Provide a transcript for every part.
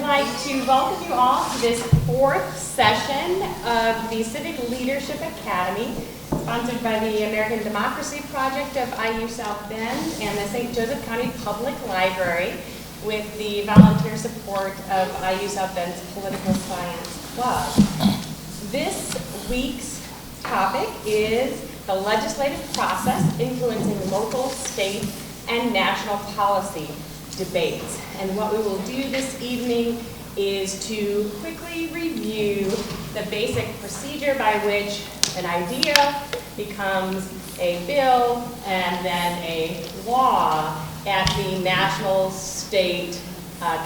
like to welcome you all to this fourth session of the Civic Leadership Academy, sponsored by the American Democracy Project of IU South Bend and the St. Joseph County Public Library, with the volunteer support of IU South Bend's Political Science Club. This week's topic is the legislative process influencing local, state, and national policy debates. And what we will do this evening is to quickly review the basic procedure by which an idea becomes a bill and then a law at the national, state,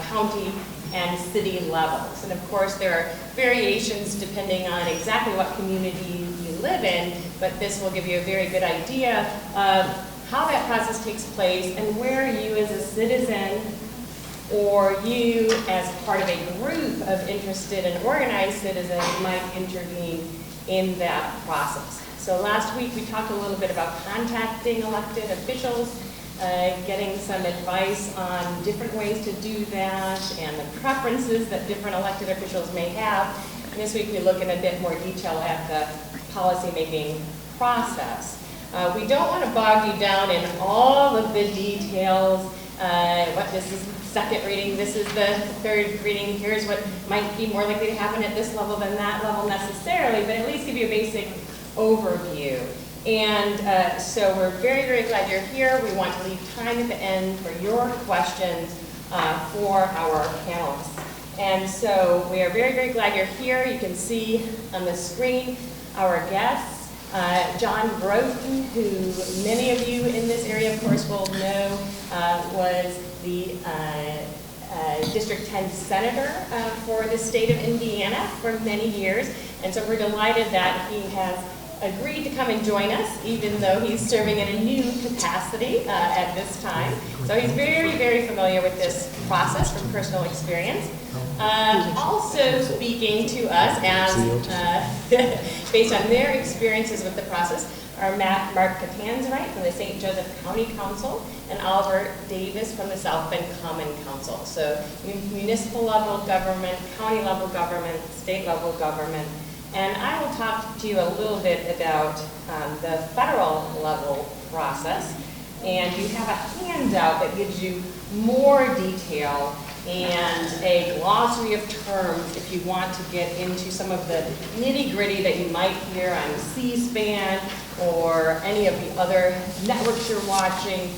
county, and city levels. And of course, there are variations depending on exactly what community you live in, but this will give you a very good idea of how that process takes place and where you as a citizen or you as part of a group of interested and organized citizens might intervene in that process. So last week we talked a little bit about contacting elected officials, getting some advice on different ways to do that and the preferences that different elected officials may have. And this week we look in a bit more detail at the policymaking process. We don't want to bog you down in all of the details. What this is second reading, this is the third reading, here's what might be more likely to happen at this level than that level necessarily, but at least give you a basic overview. And so we're very, very glad you're here. We want to leave time at the end for your questions for our panelists. And so we are very, very glad you're here. You can see on the screen our guests. John Broughton, who many of you in this area, of course, will know, was the District 10 Senator for the state of Indiana for many years. And so we're delighted that he has agreed to come and join us, even though he's serving in a new capacity at this time. So he's very, very familiar with this process from personal experience. Also speaking to us as, based on their experiences with the process, are Mark Catanzarite from the St. Joseph County Council and Oliver Davis from the South Bend Common Council. So municipal level government, county level government, state level government. And I will talk to you a little bit about the federal level process. And you have a handout that gives you more detail and a glossary of terms if you want to get into some of the nitty-gritty that you might hear on C-SPAN or any of the other networks you're watching,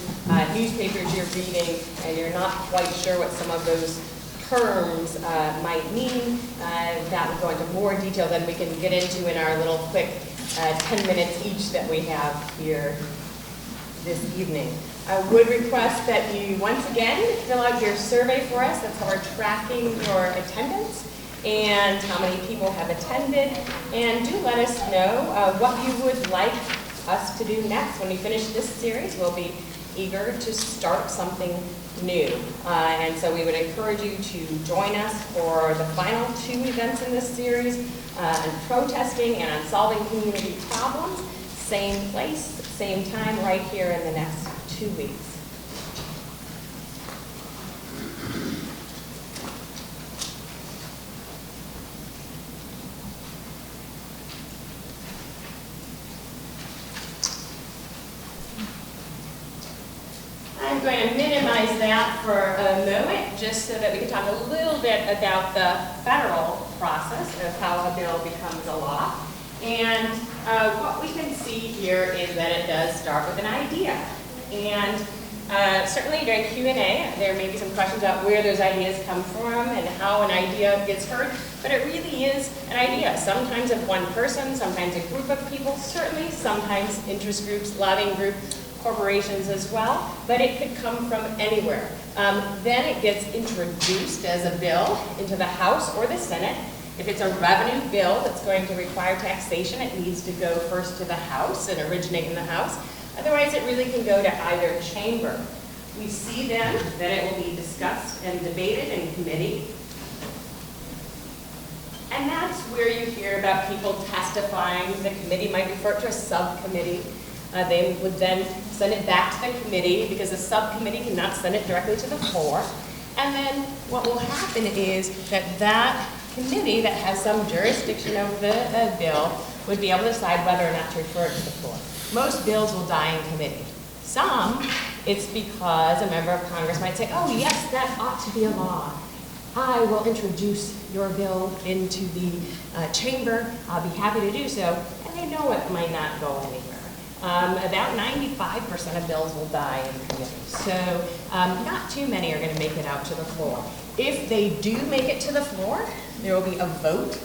newspapers you're reading, and you're not quite sure what some of those terms might mean. That will go into more detail than we can get into in our little quick 10 minutes each that we have here this evening. I would request that you once again fill out your survey for us. That's how we're tracking your attendance and how many people have attended. And do let us know what you would like us to do next. When we finish this series, we'll be eager to start something new. And so we would encourage you to join us for the final two events in this series on protesting and on solving community problems. Same place, same time, right here in the next 2 weeks. I'm going to minimize that for a moment just so that we can talk a little bit about the federal process of how a bill becomes a law. And what we can see here is that it does start with an idea. And certainly during Q&A, there may be some questions about where those ideas come from and how an idea gets heard, but it really is an idea. Sometimes of one person, sometimes a group of people, certainly sometimes interest groups, lobbying groups, corporations as well, but it could come from anywhere. Then it gets introduced as a bill into the House or the Senate. If it's a revenue bill that's going to require taxation, it needs to go first to the House and originate in the House. Otherwise, it really can go to either chamber. We see then that it will be discussed and debated in committee. And that's where you hear about people testifying. The committee might refer to a subcommittee. They would then send it back to the committee because the subcommittee cannot send it directly to the floor. And then what will happen is that committee that has some jurisdiction over the bill would be able to decide whether or not to refer it to the floor. Most bills will die in committee. Some, it's because a member of Congress might say, oh yes, that ought to be a law. I will introduce your bill into the chamber. I'll be happy to do so. And they know it might not go anywhere. About 95% of bills will die in committee. So not too many are going to make it out to the floor. If they do make it to the floor, there will be a vote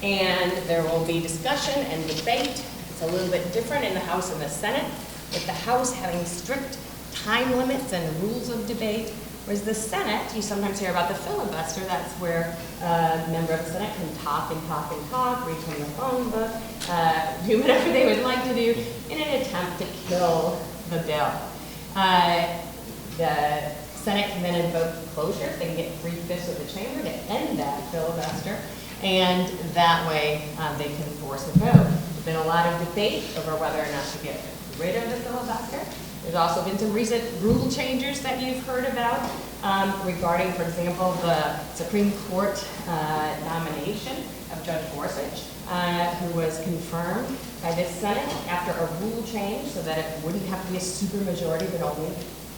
and there will be discussion and debate. It's a little bit different in the House and the Senate, with the House having strict time limits and rules of debate, whereas the Senate, you sometimes hear about the filibuster. That's where a member of the Senate can talk and talk and talk, read from the phone book, do whatever they would like to do in an attempt to kill the bill. The Senate can then invoke closure. They can get 3/5 of the chamber to end that filibuster, and that way they can force a vote. There's been a lot of debate over whether or not to get rid of the filibuster. There's also been some recent rule changes that you've heard about regarding, for example, the Supreme Court nomination of Judge Gorsuch, who was confirmed by the Senate after a rule change so that it wouldn't have to be a supermajority, but only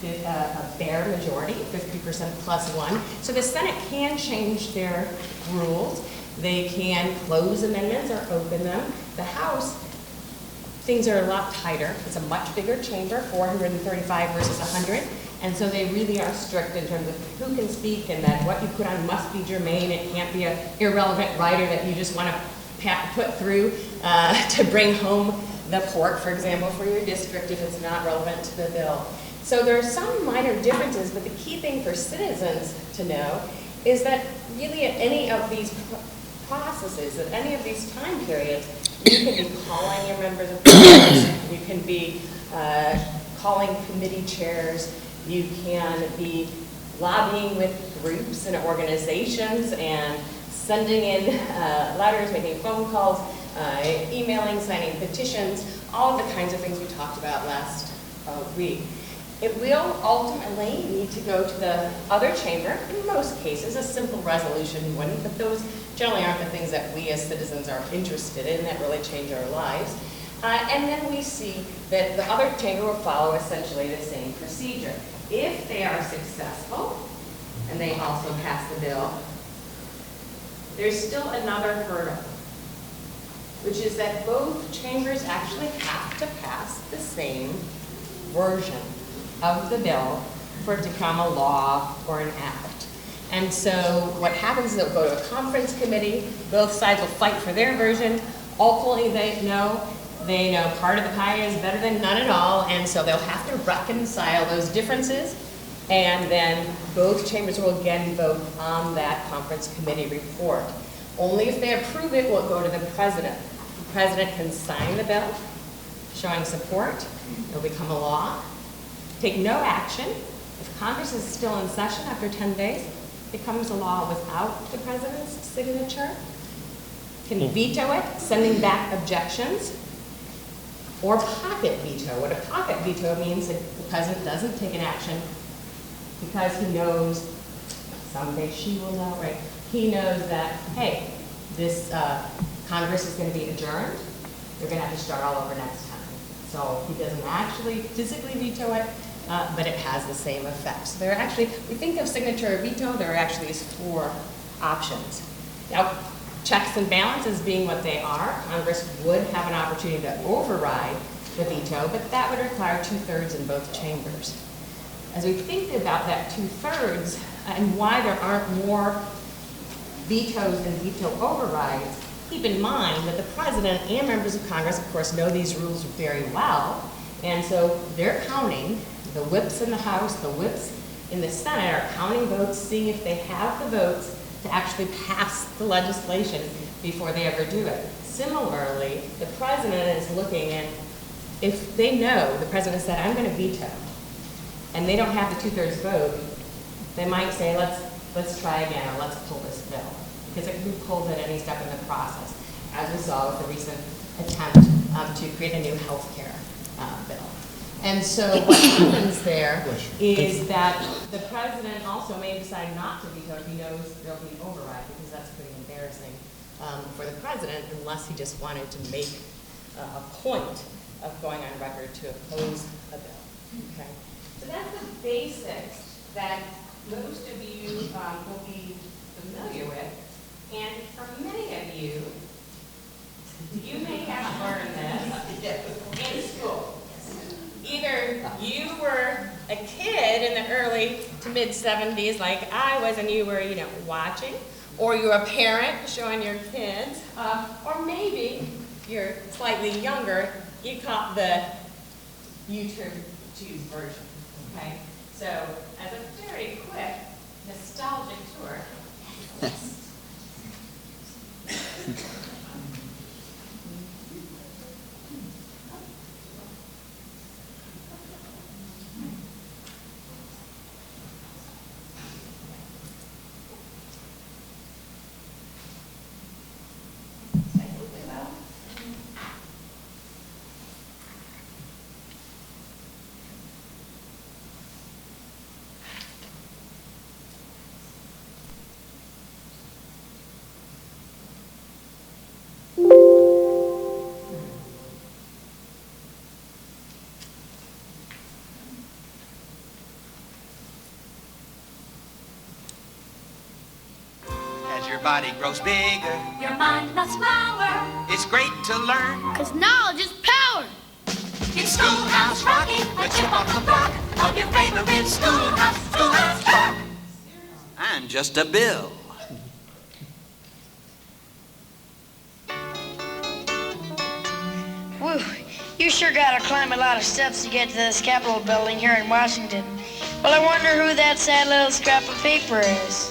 a bare majority, 50% plus one. So the Senate can change their rules. They can close amendments or open them. The House, things are a lot tighter. It's a much bigger chamber, 435 versus 100. And so they really are strict in terms of who can speak and that what you put on must be germane. It can't be an irrelevant writer that you just want to put through to bring home the pork, for example, for your district if it's not relevant to the bill. So there are some minor differences, but the key thing for citizens to know is that really at any of these processes, at any of these time periods, you can be calling your members of Congress, you can be calling committee chairs, you can be lobbying with groups and organizations and sending in letters, making phone calls, emailing, signing petitions, all of the kinds of things we talked about last week. It will ultimately need to go to the other chamber. In most cases, a simple resolution wouldn't, but those generally aren't the things that we as citizens are interested in that really change our lives. And then we see that the other chamber will follow essentially the same procedure. If they are successful, and they also pass the bill, there's still another hurdle, which is that both chambers actually have to pass the same version of the bill for it to become a law or an act. And so what happens is they'll go to a conference committee, both sides will fight for their version. Ultimately they know part of the pie is better than none at all, and so they'll have to reconcile those differences, and then both chambers will again vote on that conference committee report. Only if they approve it will it go to the president. The president can sign the bill, showing support. It'll become a law. Take no action. If Congress is still in session after 10 days, it becomes a law without the president's signature. Can veto it, sending back objections, or pocket veto. What a pocket veto means is the president doesn't take an action because he knows, someday she will know, right? He knows that, hey, this Congress is going to be adjourned. They're going to have to start all over next time. So he doesn't actually physically veto it, but it has the same effect. So there are actually, we think of signature or veto, there are actually these 4 options. Now, checks and balances being what they are, Congress would have an opportunity to override the veto, but that would require 2/3 in both chambers. As we think about that 2/3 and why there aren't more vetoes and veto overrides, keep in mind that the president and members of Congress, of course, know these rules very well, and so they're counting the whips in the House, the whips in the Senate are counting votes, seeing if they have the votes to actually pass the legislation before they ever do it. Similarly, the president is looking, and if they know, the president said, I'm going to veto, and they don't have the 2/3 vote, they might say, let's try again, or let's pull this bill, because it can be pulled at any step in the process, as we saw with the recent attempt to create a new health care bill. And so what happens there is that the president also may decide not to veto if he knows there'll be an override, because that's pretty embarrassing for the president, unless he just wanted to make a point of going on record to oppose a bill. Okay, so that's the basics that most of you will be familiar with, and for many of you, you may have learned this in school. Either you were a kid in the early to mid 70s like I was, and you were, watching, or you're a parent showing your kids, or maybe you're slightly younger, you caught the YouTube version, okay? So, as a very quick, nostalgic tour, Your body grows bigger, your mind lots power. It's great to learn, 'cause knowledge is power. It's Schoolhouse Rocking, a chip off the block of your favorite schoolhouse rock. I'm just a bill. Whew, you sure gotta climb a lot of steps to get to this Capitol building here in Washington. Well, I wonder who that sad little scrap of paper is.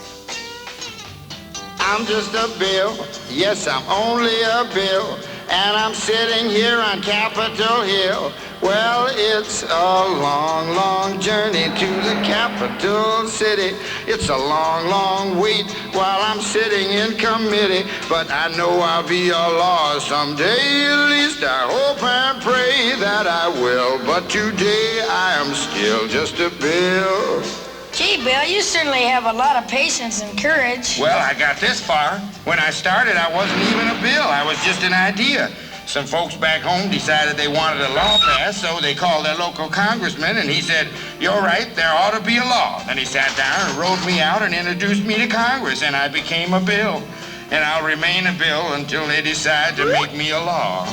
I'm just a bill, yes, I'm only a bill, and I'm sitting here on Capitol Hill. Well, it's a long, long journey to the capital city. It's a long, long wait while I'm sitting in committee, but I know I'll be a law someday. At least I hope and pray that I will, but today I am still just a bill. Gee, Bill, you certainly have a lot of patience and courage. Well, I got this far. When I started, I wasn't even a bill. I was just an idea. Some folks back home decided they wanted a law passed, so they called their local congressman, and he said, "You're right, there ought to be a law." Then he sat down and wrote me out and introduced me to Congress, and I became a bill. And I'll remain a bill until they decide to make me a law.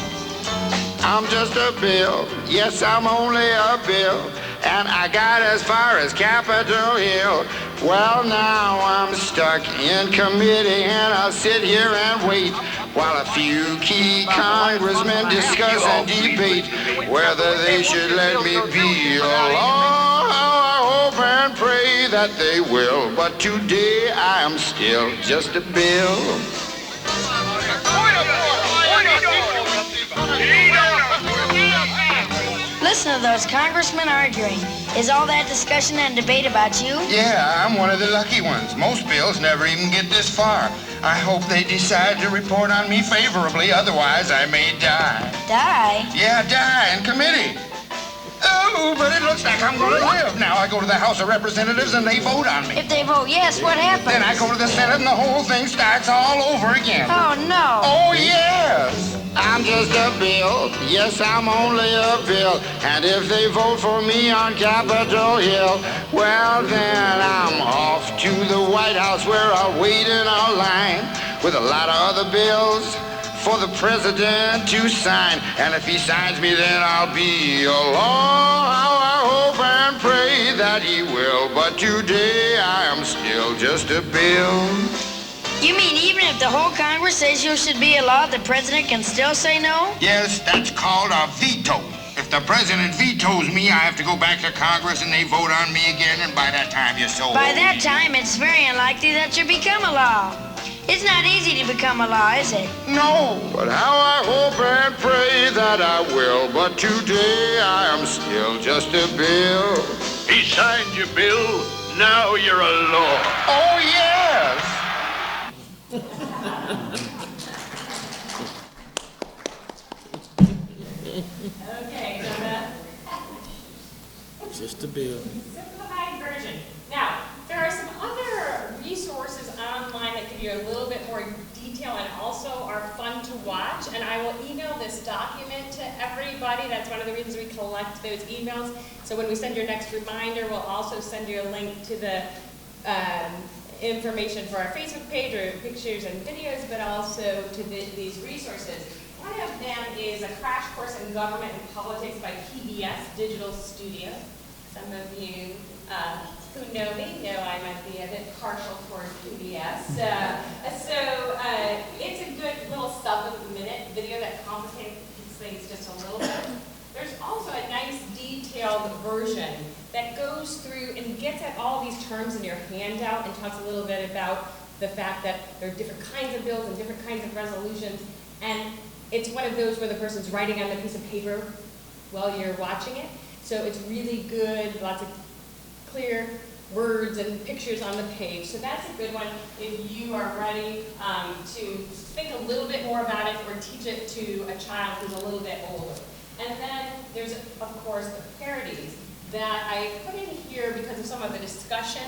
I'm just a bill. Yes, I'm only a bill. And I got as far as Capitol Hill. Well, now I'm stuck in committee, and I'll sit here and wait while a few key congressmen discuss and debate whether they should let me be a law. I hope and pray that they will, but today I am still just a bill. Listen to those congressmen arguing. Is all that discussion and debate about you? Yeah, I'm one of the lucky ones. Most bills never even get this far. I hope they decide to report on me favorably, otherwise I may die. Die? Yeah, die in committee. Oh, but it looks like I'm going to live. Now I go to the House of Representatives and they vote on me. If they vote yes, what happens? Then I go to the Senate and the whole thing starts all over again. Oh, no. Oh, yes. I'm just a bill. Yes, I'm only a bill. And if they vote for me on Capitol Hill, well, then I'm off to the White House where I'll wait in a line with a lot of other bills for the president to sign. And if he signs me, then I'll be a law. I hope and pray that he will. But today I am still just a bill. You mean even if the whole Congress says you should be a law, the president can still say no? Yes, that's called a veto. If the president vetoes me, I have to go back to Congress and they vote on me again, and by that time you're so By old. that time, it's very unlikely that you become a law. It's not easy to become a law, is it? No, but how I hope and pray that I will. But today I am still just a bill. He signed your bill. Now you're a law. Oh, yes. Okay, so Just a bill. Simplified version. Now, there are some other resources online that give you a little bit more detail and also are fun to watch, and I will email this document to everybody. That's one of the reasons we collect those emails. So when we send your next reminder, we'll also send you a link to the information for our Facebook page or pictures and videos, but also to these resources. One of them is a crash course in government and politics by PBS Digital Studio. Some of you who know me know I might be a bit partial towards PBS. It's a good little sub-minute video that complicates things just a little bit. There's also a nice detailed version that goes through and gets at all these terms in your handout and talks a little bit about the fact that there are different kinds of bills and different kinds of resolutions. And it's one of those where the person's writing on the piece of paper while you're watching it. So it's really good, lots of clear words and pictures on the page. So that's a good one if you are ready to think a little bit more about it or teach it to a child who's a little bit older. And then there's, of course, the parodies that I put in here because of some of the discussion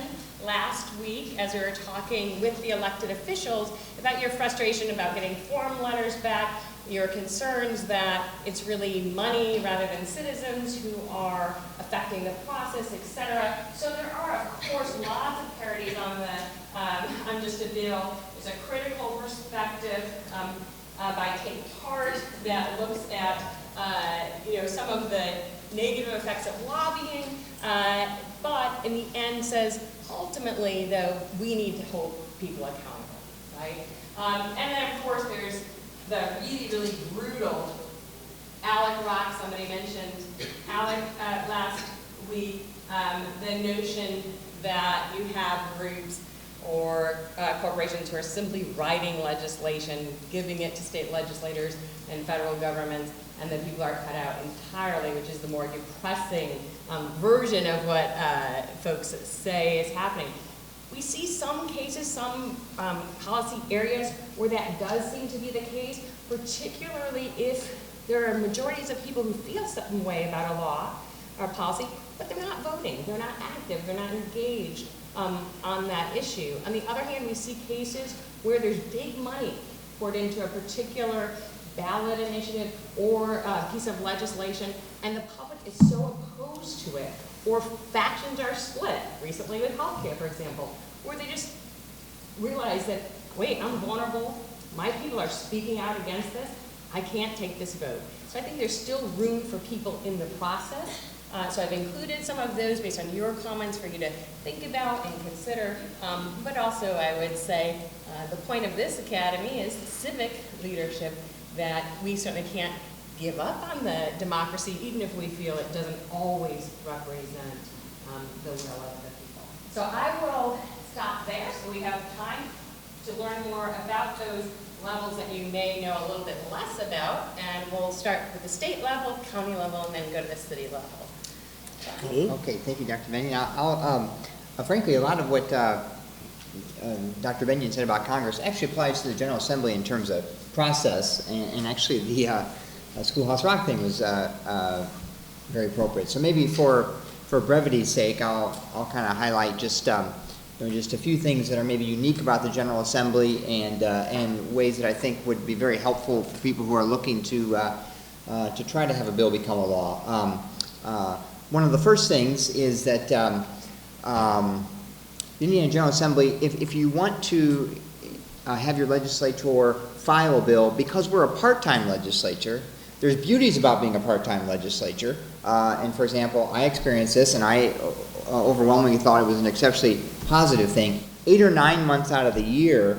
last week as we were talking with the elected officials about your frustration about getting form letters back, your concerns that it's really money rather than citizens who are affecting the process, etc. So there are, of course, lots of parodies on the I'm Just a Bill. There's a critical perspective by Kate Hart that looks at some of the negative effects of lobbying, but in the end says, ultimately, though, we need to hold people accountable, right? And then, of course, there's the really, really brutal Alec Rock, somebody mentioned Alec last week, the notion that you have groups or corporations who are simply writing legislation, giving it to state legislators and federal governments, and then people are cut out entirely, which is the more depressing version of what folks say is happening. We see some cases, some policy areas where that does seem to be the case, particularly if there are majorities of people who feel some way about a law or policy, but they're not voting, they're not active, they're not engaged on that issue. On the other hand, we see cases where there's big money poured into a particular ballot initiative or a piece of legislation, and the public is so opposed to it, or factions are split, recently with healthcare, for example, where they just realize that, wait, I'm vulnerable, my people are speaking out against this, I can't take this vote. So I think there's still room for people in the process. So I've included some of those based on your comments for you to think about and consider. But also I would say the point of this academy is civic leadership, that we certainly can't give up on the democracy, even if we feel it doesn't always represent the will of the people. So I will stop there so we have time to learn more about those levels that you may know a little bit less about, and we'll start with the state level, county level, and then go to the city level. Okay, thank you, Dr. Benyon. Frankly, a lot of what Dr. Benyon said about Congress actually applies to the General Assembly in terms of process, and actually the Schoolhouse Rock thing was very appropriate. So maybe for brevity's sake, I'll kind of highlight just just a few things that are maybe unique about the General Assembly and ways that I think would be very helpful for people who are looking to try to have a bill become a law. One of the first things is that the Indiana General Assembly, if you want to have your legislature file a bill, because we're a part-time legislature, there's beauties about being a part-time legislature. And for example, I experienced this, and I overwhelmingly thought it was an exceptionally positive thing. 8 or 9 months out of the year,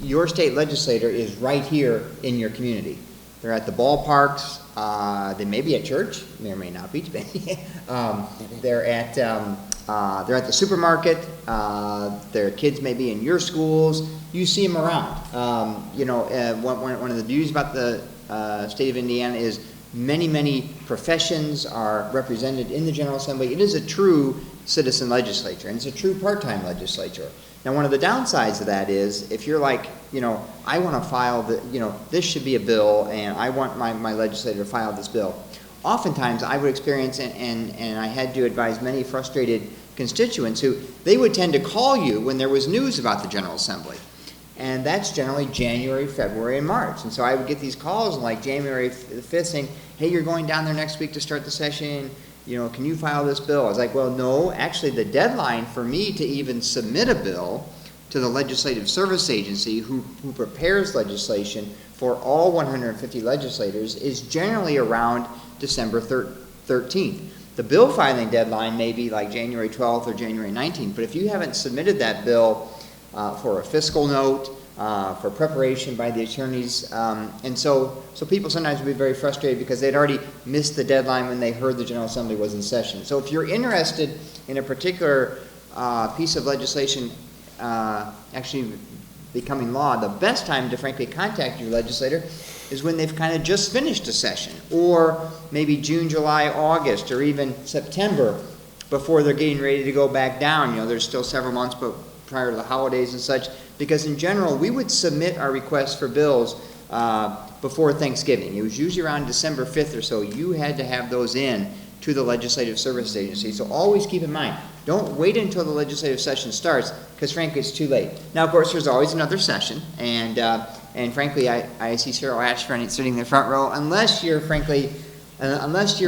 your state legislator is right here in your community. They're at the ballparks. They may be at church, may or may not be. They're at the supermarket. Their kids may be in your schools. You see them around. One of the beauties about the state of Indiana is many professions are represented in the General Assembly. It is a true citizen legislature, and it's a true part-time legislature. Now, one of the downsides of that is, if you're like, I want to file this should be a bill, and I want my legislator to file this bill. oftentimes I would experience, and I had to advise many frustrated constituents who, they would tend to call you when there was news about the General Assembly. And that's generally January, February, and March. And so I would get these calls like January the 5th saying, hey, you're going down there next week to start the session. You know, can you file this bill? I was like, well, no, actually the deadline for me to even submit a bill to the Legislative Service Agency who prepares legislation for all 150 legislators is generally around December 13th. The bill filing deadline may be like January 12th or January 19th, but if you haven't submitted that bill for a fiscal note, for preparation by the attorneys, and so people sometimes would be very frustrated because they'd already missed the deadline when they heard the General Assembly was in session. So if you're interested in a particular piece of legislation actually becoming law, the best time to frankly contact your legislator is when they've kind of just finished a session, or maybe June, July, August, or even September before they're getting ready to go back down. You know, there's still several months but prior to the holidays and such, because in general we would submit our requests for bills before Thanksgiving. It was usually around December 5th or so. You had to have those in to the Legislative Service Agency. So always keep in mind, don't wait until the legislative session starts, because frankly it's too late. Now of course there's always another session, and frankly I see Cheryl Ashburn sitting in the front row, unless you're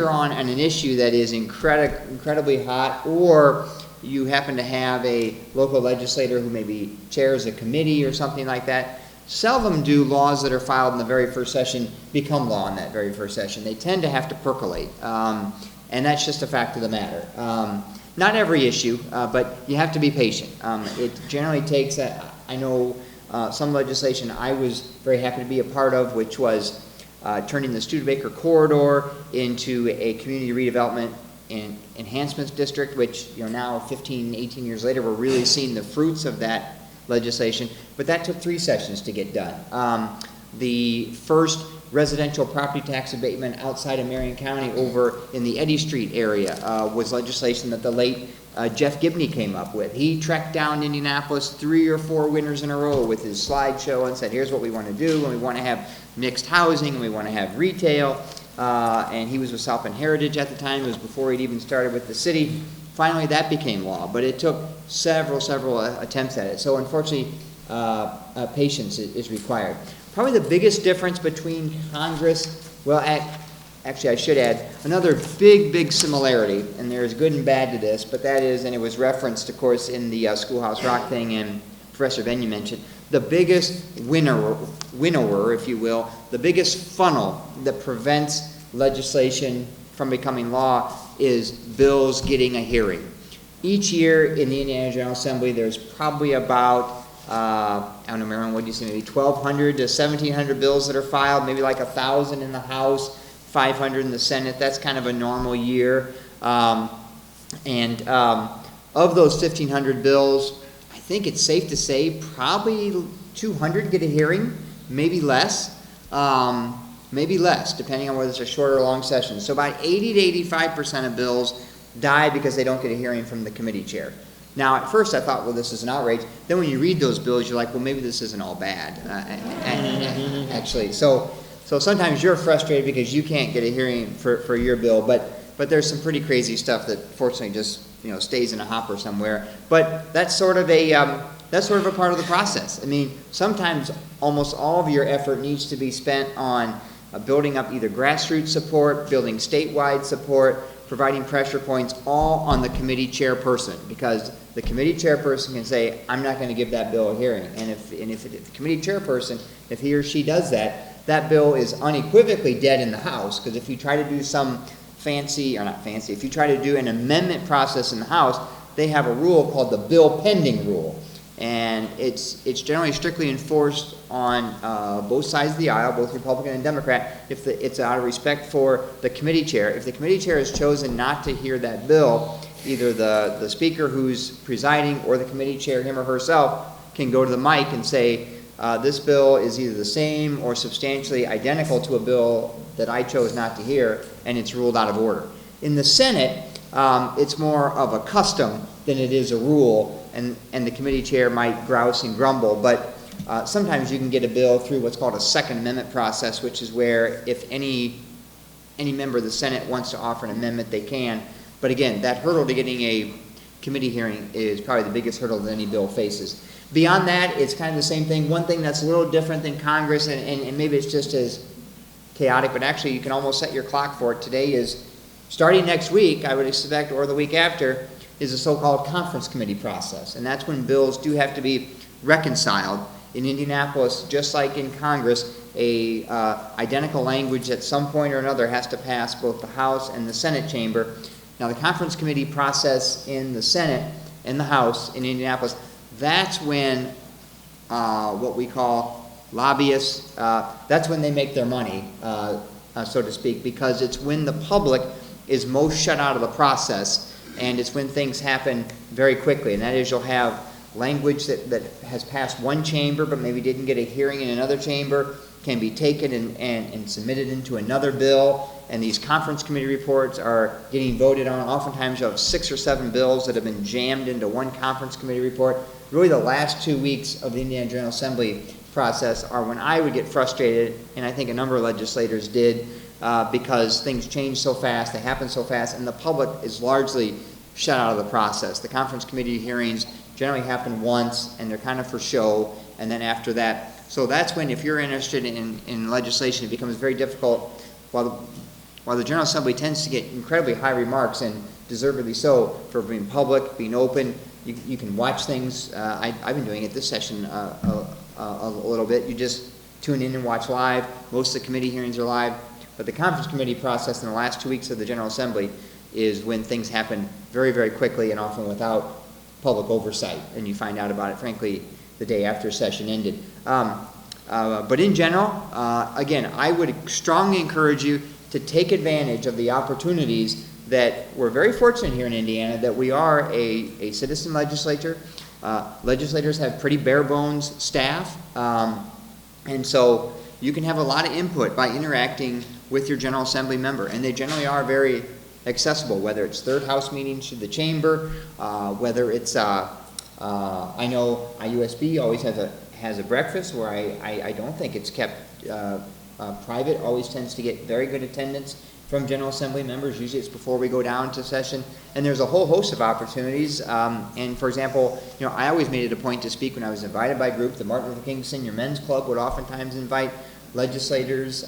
on an issue that is incredibly hot, or you happen to have a local legislator who maybe chairs a committee or something like that. Seldom do laws that are filed in the very first session become law in that very first session. They tend to have to percolate, and that's just a fact of the matter. Not every issue, but you have to be patient. It generally takes, I know some legislation I was very happy to be a part of, which was turning the Studebaker corridor into a community redevelopment and enhancements district, which, you know, now 15, 18 years later, we're really seeing the fruits of that legislation. But that took 3 sessions to get done. The first residential property tax abatement outside of Marion County over in the Eddy Street area was legislation that the late Jeff Gibney came up with. He trekked down Indianapolis 3 or 4 winters in a row with his slideshow and said, here's what we want to do, and we want to have mixed housing, and we want to have retail. And he was with South Bend Heritage at the time. It was before he'd even started with the city. Finally, that became law, but it took several attempts at it. So unfortunately, patience is required. Probably the biggest difference between Congress, well, actually I should add, another big similarity, and there's good and bad to this, but that is, and it was referenced, of course, in the Schoolhouse Rock thing, and Professor Venue mentioned, the biggest winnower, if you will, the biggest funnel that prevents legislation from becoming law is bills getting a hearing. Each year in the Indiana General Assembly, there's probably about, I don't know, Marilyn, what do you say, maybe 1,200 to 1,700 bills that are filed, maybe like 1,000 in the House, 500 in the Senate. That's kind of a normal year. Of those 1,500 bills, I think it's safe to say probably 200 get a hearing, maybe less, depending on whether it's a short or long session. So about 80 to 85% of bills die because they don't get a hearing from the committee chair. Now, at first I thought, well, this is an outrage. Then when you read those bills, you're like, well, maybe this isn't all bad, actually. So sometimes you're frustrated because you can't get a hearing for your bill, but there's some pretty crazy stuff that fortunately just, you know, stays in a hopper somewhere. But that's sort of a part of the process. I mean, sometimes almost all of your effort needs to be spent on building up either grassroots support, building statewide support, providing pressure points, all on the committee chairperson, because the committee chairperson can say, I'm not going to give that bill a hearing. And if the committee chairperson, if he or she does that, that bill is unequivocally dead in the House, because if you try to do some if you try to do an amendment process in the House, they have a rule called the bill pending rule. And it's generally strictly enforced on both sides of the aisle, both Republican and Democrat, if it's out of respect for the committee chair. If the committee chair has chosen not to hear that bill, either the speaker who's presiding or the committee chair, him or herself, can go to the mic and say, this bill is either the same or substantially identical to a bill that I chose not to hear, and it's ruled out of order. In the Senate, it's more of a custom than it is a rule, and the committee chair might grouse and grumble, but sometimes you can get a bill through what's called a Second Amendment process, which is where if any any member of the Senate wants to offer an amendment, they can. But again, that hurdle to getting a committee hearing is probably the biggest hurdle that any bill faces. Beyond that, it's kind of the same thing. One thing that's a little different than Congress, and maybe it's just as chaotic, but actually you can almost set your clock for it. Today is, starting next week, I would expect, or the week after, is a so-called conference committee process. And that's when bills do have to be reconciled. In Indianapolis, just like in Congress, a identical language at some point or another has to pass both the House and the Senate chamber. Now, the conference committee process in the Senate and the House in Indianapolis, that's when what we call lobbyists, that's when they make their money, so to speak, because it's when the public is most shut out of the process, and it's when things happen very quickly. And that is, you'll have language that has passed one chamber but maybe didn't get a hearing in another chamber can be taken and submitted into another bill, and these conference committee reports are getting voted on. Oftentimes you have 6 or 7 bills that have been jammed into one conference committee report. Really, the last 2 weeks of the Indiana General Assembly process are when I would get frustrated, and I think a number of legislators did, because things change so fast, they happen so fast, and the public is largely shut out of the process. The conference committee hearings generally happen once, and they're kind of for show, and then after that. So that's when, if you're interested in legislation, it becomes very difficult. While the General Assembly tends to get incredibly high remarks, and deservedly so, for being public, being open, you can watch things. I've been doing it this session a little bit. You just tune in and watch live. Most of the committee hearings are live. But the conference committee process in the last 2 weeks of the General Assembly is when things happen very, very quickly and often without public oversight. And you find out about it, frankly, the day after session ended. But in general, again, I would strongly encourage you to take advantage of the opportunities that we're very fortunate here in Indiana, that we are a citizen legislature. Legislators have pretty bare bones staff, and so you can have a lot of input by interacting with your General Assembly member, and they generally are very accessible, whether it's third House meetings to the chamber, whether it's, I know IUSB always has a breakfast where I don't think it's kept private, always tends to get very good attendance from General Assembly members. Usually it's before we go down to session, and there's a whole host of opportunities. And for example, I always made it a point to speak when I was invited by a group. The Martin Luther King Senior Men's Club would oftentimes invite legislators.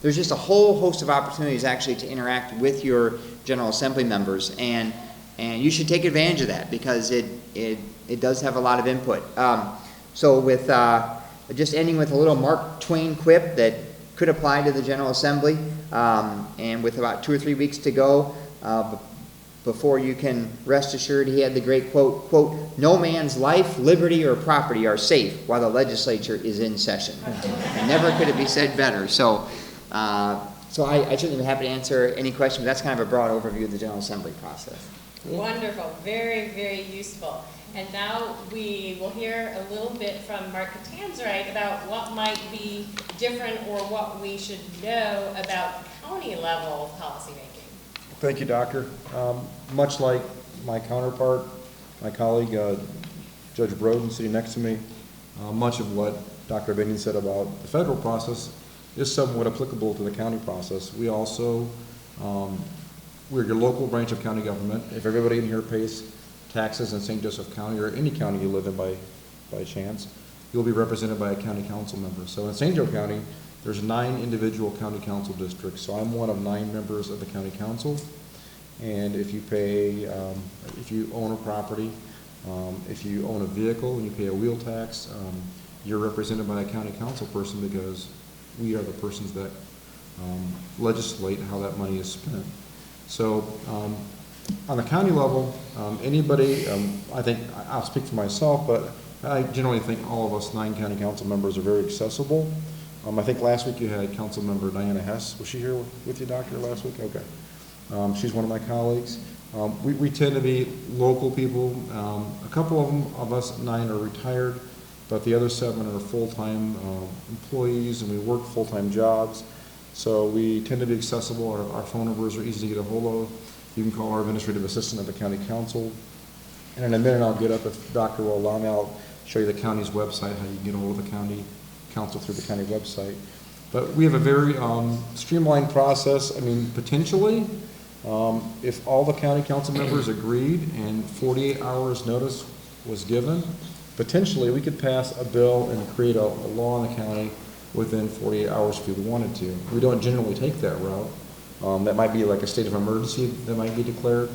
There's just a whole host of opportunities actually to interact with your General Assembly members, and you should take advantage of that, because it does have a lot of input. So with just ending with a little Mark Twain quip that could apply to the General Assembly, and with about 2 or 3 weeks to go before you can rest assured, he had the great quote, "No man's life, liberty, or property are safe while the legislature is in session." And never could it be said better. So I certainly be happy to answer any questions. That's kind of a broad overview of the General Assembly process. Wonderful. Very, very useful. And now we will hear a little bit from Mark Catanzarite about what might be different or what we should know about county level policymaking. Thank you, Doctor. Much like my counterpart, my colleague, Judge Broden, sitting next to me, much of what Dr. Binion said about the federal process is somewhat applicable to the county process. We also, we're your local branch of county government. If everybody in here pays taxes in St. Joseph County, or any county you live in by chance, you'll be represented by a county council member. So in St. Joe County, there's 9 individual county council districts. So I'm one of 9 members of the county council. And if you pay, if you own a property, if you own a vehicle and you pay a wheel tax, you're represented by a county council person, because we are the persons that legislate how that money is spent. So on the county level, anybody, I think, I'll speak for myself, but I generally think all of us 9 county council members are very accessible. I think last week you had Council Member Diana Hess. Was she here with you, Doctor, last week? Okay. She's one of my colleagues. We tend to be local people. A couple of us 9 are retired, but the other 7 are full-time employees, and we work full-time jobs. So we tend to be accessible. Our phone numbers are easy to get a hold of. You can call our administrative assistant at the county council. And in a minute I'll get up, if Doctor will allow me, I'll show you the county's website, how you can get a hold of the county council through the county website. But we have a very streamlined process. I mean, potentially, if all the county council members agreed and 48 hours notice was given, potentially we could pass a bill and create a law in the county within 48 hours if we wanted to. We don't generally take that route. That might be like a state of emergency that might be declared.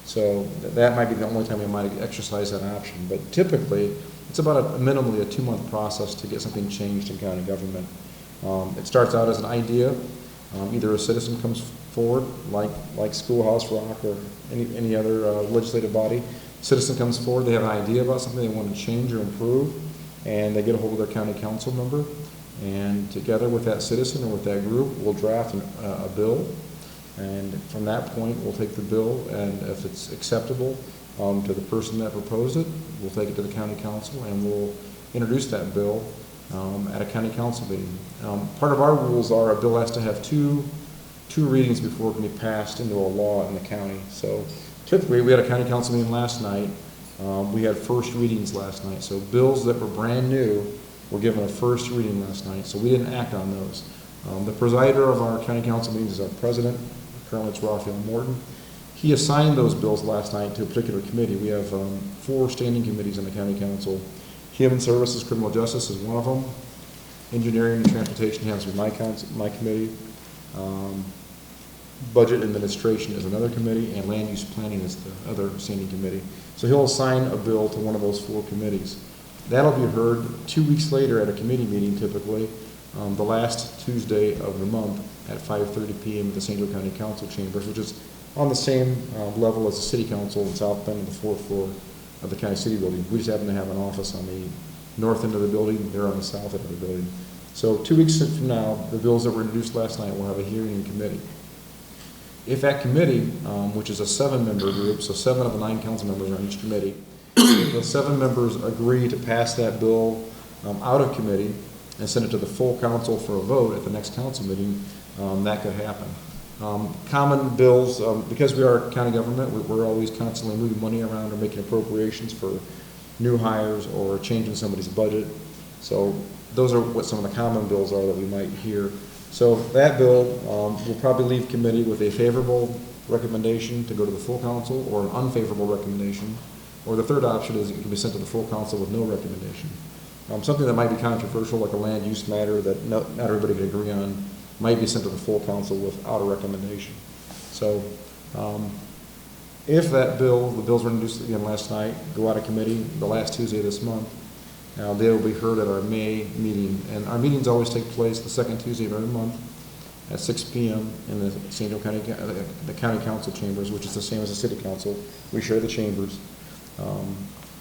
So that might be the only time we might exercise that option. But typically, it's about minimally a 2-month process to get something changed in county government. It starts out as an idea. Either a citizen comes forward, like Schoolhouse Rock or any other legislative body. Citizen comes forward, they have an idea about something they want to change or improve, and they get a hold of their county council member, and together with that citizen or with that group, we'll draft a bill, and from that point, we'll take the bill, and if it's acceptable to the person that proposed it, we'll take it to the county council, and we'll introduce that bill at a county council meeting. Part of our rules are a bill has to have two readings before it can be passed into a law in the county. So typically, we had a county council meeting last night. We had first readings last night. So bills that were brand new were given a first reading last night. So we didn't act on those. The presider of our county council meetings is our president. Currently, it's Raphael Morton. He assigned those bills last night to a particular committee. We have 4 standing committees in the county council. Human Services, Criminal Justice is one of them. Engineering and Transportation happens to be my committee. Budget Administration is another committee, and Land Use Planning is the other standing committee. So he'll assign a bill to one of those 4 committees. That'll be heard 2 weeks later at a committee meeting, typically, the last Tuesday of the month at 5:30 p.m. at the St. Joe County Council Chambers, which is on the same level as the City Council in South Bend on the 4th floor of the County City Building. We just happen to have an office on the north end of the building, they're on the south end of the building. So 2 weeks from now, the bills that were introduced last night will have a hearing in committee. If that committee, which is a 7-member group, so 7 of the 9 council members are on each committee, if the 7 members agree to pass that bill out of committee and send it to the full council for a vote at the next council meeting, that could happen. Common bills, because we are county government, we're always constantly moving money around or making appropriations for new hires or changing somebody's budget. So those are what some of the common bills are that we might hear. So that bill will probably leave committee with a favorable recommendation to go to the full council or an unfavorable recommendation. Or the third option is it can be sent to the full council with no recommendation. Something that might be controversial, like a land use matter that not everybody can agree on, might be sent to the full council without a recommendation. So if the bills were introduced again last night, go out of committee the last Tuesday of this month, they will be heard at our May meeting. And our meetings always take place the second Tuesday of every month at 6 p.m. in the St. Joe County, the county council chambers, which is the same as the city council. We share the chambers.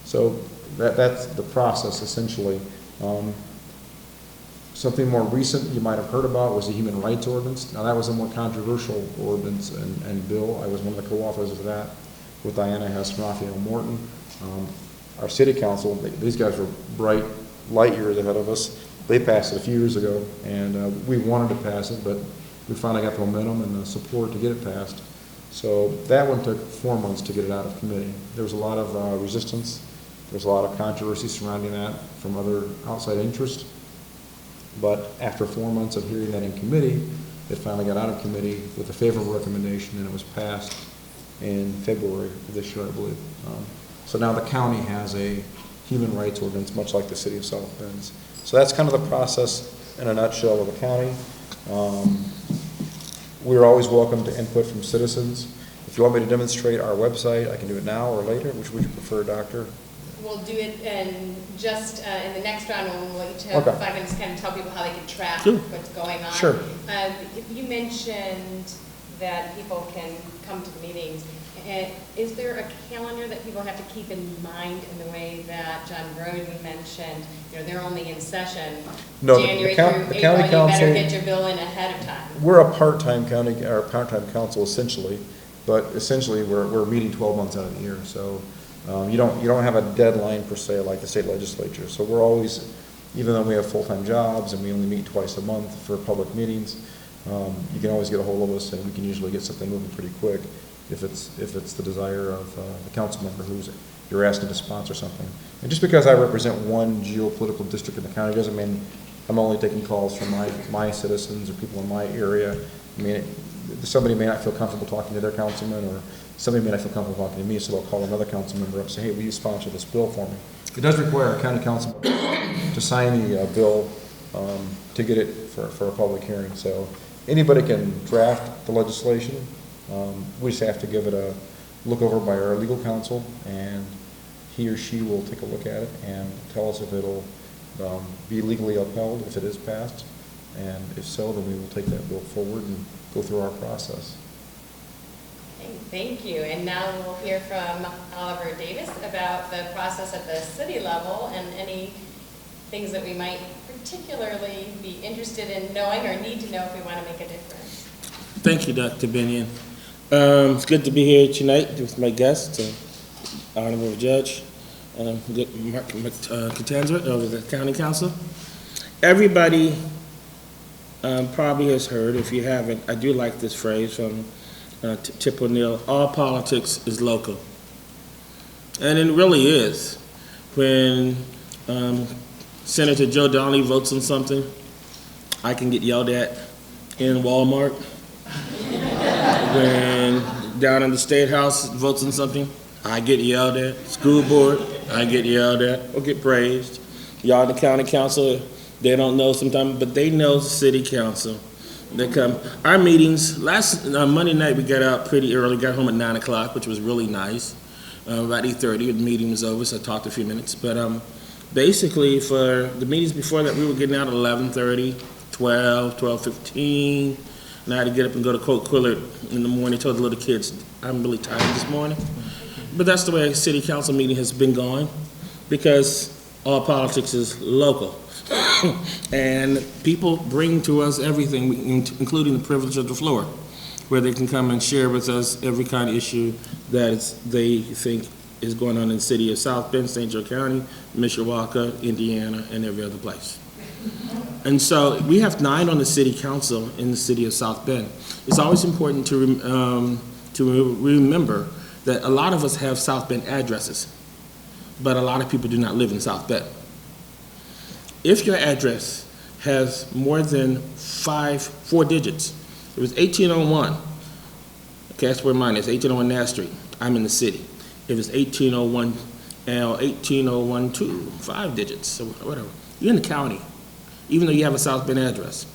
So that's the process, essentially. Something more recent you might have heard about was the Human Rights Ordinance. Now, that was a more controversial ordinance and bill. I was one of the co-authors of that with Diana Hess and Raphael Morton. Our city council, these guys were bright light years ahead of us. They passed it a few years ago, and we wanted to pass it, but we finally got the momentum and the support to get it passed. So that one took 4 months to get it out of committee. There was a lot of resistance. There was a lot of controversy surrounding that from other outside interests. But after 4 months of hearing that in committee, it finally got out of committee with a favorable recommendation, and it was passed in February of this year, I believe. So now the county has a human rights ordinance, much like the city of South Bend. So that's kind of the process in a nutshell of the county. We're always welcome to input from citizens. If you want me to demonstrate our website, I can do it now or later. Which would you prefer, Doctor? We'll do it in the next round, and we'll let you have 5 minutes to kind of tell people how they can track what's going on. Sure. You mentioned that people can come to the meetings. Is there a calendar that people have to keep in mind in the way that John Broden mentioned? You know, they're only in session January through April. You better get your bill in ahead of time. We're a part-time county, or part-time council essentially, but essentially we're meeting 12 months out of the year. So you don't have a deadline per se like the state legislature. So we're always, even though we have full-time jobs and we only meet twice a month for public meetings, you can always get a hold of us, and we can usually get something moving pretty quick if it's the desire of the council member you're asking to sponsor something. And just because I represent one geopolitical district in the county doesn't mean I'm only taking calls from my citizens or people in my area. I mean, somebody may not feel comfortable talking to their councilman, or somebody may not feel comfortable talking to me, so they'll call another council member up and say, hey, will you sponsor this bill for me? It does require a county council to sign the bill to get it for a public hearing. So anybody can draft the legislation. We just have to give it a look over by our legal counsel, and he or she will take a look at it and tell us if it'll be legally upheld if it is passed, and if so, then we will take that bill forward and go through our process. Okay, thank you. And now we'll hear from Oliver Davis about the process at the city level and any things that we might particularly be interested in knowing or need to know if we want to make a difference. Thank you, Dr. Binion. It's good to be here tonight with my guest, Honorable Judge Mark Catanza of the County Council. Everybody probably has heard, if you haven't, I do like this phrase from Tip O'Neill, all politics is local. And it really is. When Senator Joe Donnelly votes on something, I can get yelled at in Walmart. When down in the State House votes on something, I get yelled at. School board, I get yelled at or get praised. Y'all in the county council, they don't know sometimes, but they know the city council. They come. Our meetings, last Monday night we got out pretty early, got home at 9 o'clock, which was really nice. About 8:30, the meeting was over, so I talked a few minutes. But basically for the meetings before that, we were getting out at 11:30, 12, 12:15. And I had to get up and go to Coke Quillard in the morning, told the little kids, I'm really tired this morning. But that's the way a city council meeting has been going, because all politics is local. And people bring to us everything, including the privilege of the floor, where they can come and share with us every kind of issue that they think is going on in the city of South Bend, St. Joe County, Mishawaka, Indiana, and every other place. And so we have 9 on the city council in the city of South Bend. It's always important to remember that a lot of us have South Bend addresses, but a lot of people do not live in South Bend. If your address has more than 4 digits, it was 1801, okay, that's where mine is, 1801 Nash Street, I'm in the city. If it's 1801 L, 18012, 5 digits, so whatever, you're in the county, even though you have a South Bend address.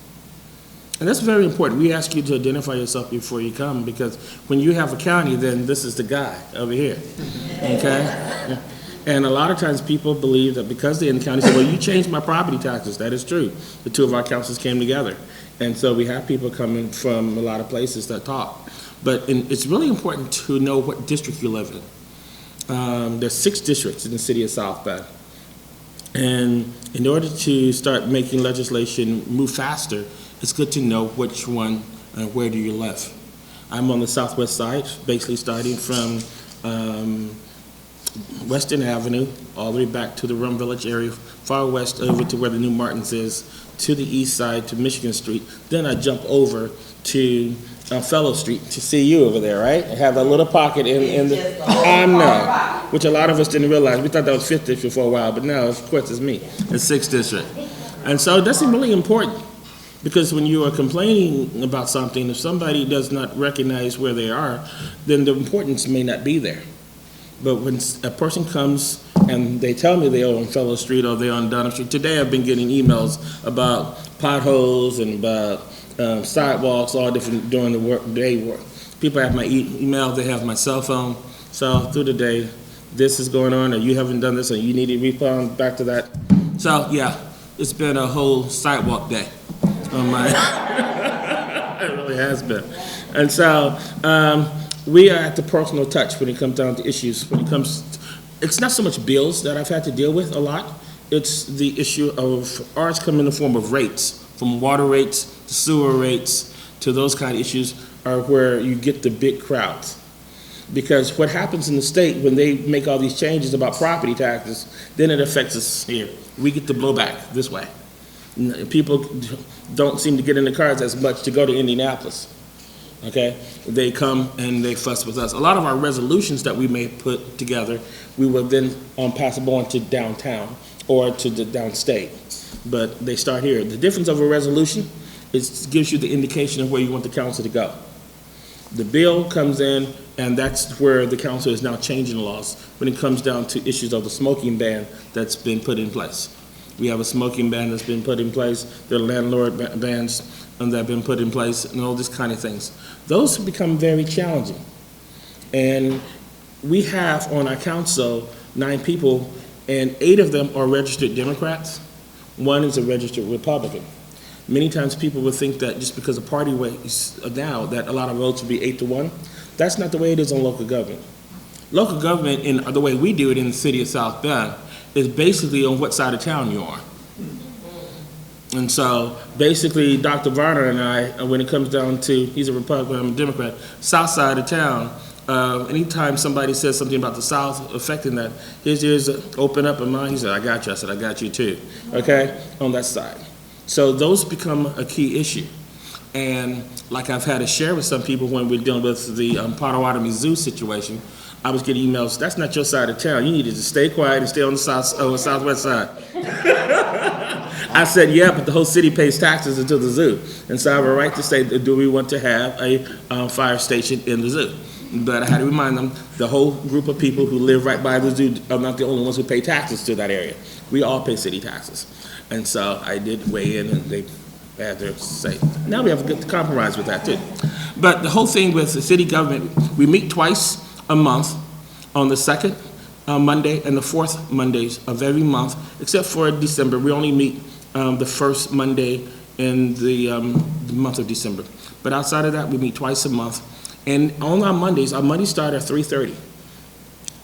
And that's very important. We ask you to identify yourself before you come, because when you have a county, then this is the guy over here, okay? And a lot of times people believe that because they're in the county, say, well, you changed my property taxes. That is true. The 2 of our councils came together. And so we have people coming from a lot of places that talk. But it's really important to know what district you live in. There's 6 districts in the city of South Bend. And in order to start making legislation move faster, it's good to know which one and where do you live. I'm on the southwest side, basically starting from Western Avenue, all the way back to the Rum Village area, far west over to where the New Martins is, to the east side to Michigan Street. Then I jump over to Fellow Street to see you over there, right? I have a little pocket in the, I know, which a lot of us didn't realize. We thought that was 5th district for a while, but now, of course, it's me. It's 6th district. And so that's really important, because when you are complaining about something, if somebody does not recognize where they are, then the importance may not be there. But when a person comes and they tell me they're on Fellow Street or they're on Dunham Street, today I've been getting emails about potholes and about sidewalks, all different during the day work. People have my email, they have my cell phone. So through the day, this is going on, or you haven't done this, or you need to respond back to that. So yeah, it's been a whole sidewalk day on my, it really has been. And so we are at the personal touch when it comes down to issues. When it comes, it's not so much bills that I've had to deal with a lot. It's the issue of ours come in the form of rates, from water rates to sewer rates to those kind of issues are where you get the big crowds. Because what happens in the state when they make all these changes about property taxes, then it affects us here. We get the blowback this way. People don't seem to get in the cars as much to go to Indianapolis. Okay, they come and they fuss with us. A lot of our resolutions that we may put together, we will then pass them on to downtown or to the downstate. but they start here. The difference of a resolution is it gives you the indication of where you want the council to go. The bill comes in, and that's where the council is now changing the laws when it comes down to issues of the smoking ban that's been put in place. We have a smoking ban that's been put in place. There are landlord bans that have been put in place, and all these kind of things. Those become very challenging. And we have on our council 9 people, and 8 of them are registered Democrats. 1 is a registered Republican. Many times people would think that just because a party weighs now, that a lot of votes would be 8-1. That's not the way it is on local government. Local government, in the way we do it in the city of South Bend, is basically on what side of town you are. And so basically Dr. Varner and I, when it comes down to, he's a Republican, I'm a Democrat, south side of town, anytime somebody says something about the South affecting that, his ears open up and mine, he said, I got you. I said, I got you too, okay, on that side. So those become a key issue. And like I've had to share with some people when we're dealing with the Potawatomi Zoo situation, I was getting emails, that's not your side of town. You needed to stay quiet and stay on the southwest side. I said, yeah, but the whole city pays taxes into the zoo. And so I have a right to say, do we want to have a fire station in the zoo? But I had to remind them, the whole group of people who live right by the zoo are not the only ones who pay taxes to that area. We all pay city taxes. And so I did weigh in, and they had their say. Now we have a good compromise with that too. But the whole thing with the city government, we meet twice a month on the second Monday and the fourth Mondays of every month, except for December. We only meet the first Monday in the month of December. But outside of that, we meet twice a month. And on our Mondays start at 3:30.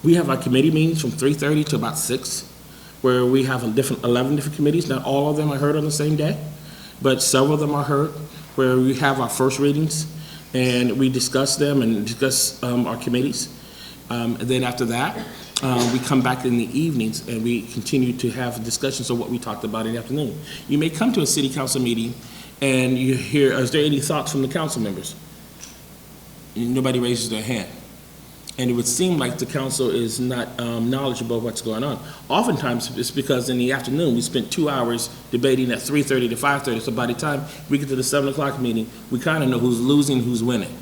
We have our committee meetings from 3:30 to about 6, where we have 11 different committees. Not all of them are heard on the same day, but several of them are heard, where we have our first readings, and we discuss them and discuss our committees. And then after that, we come back in the evenings and we continue to have discussions of what we talked about in the afternoon. You may come to a city council meeting and you hear, is there any thoughts from the council members? Nobody raises their hand. And it would seem like the council is not knowledgeable of what's going on. Oftentimes, it's because in the afternoon, we spent 2 hours debating at 3:30 to 5:30, so by the time we get to the 7 o'clock meeting, we kind of know who's losing, who's winning.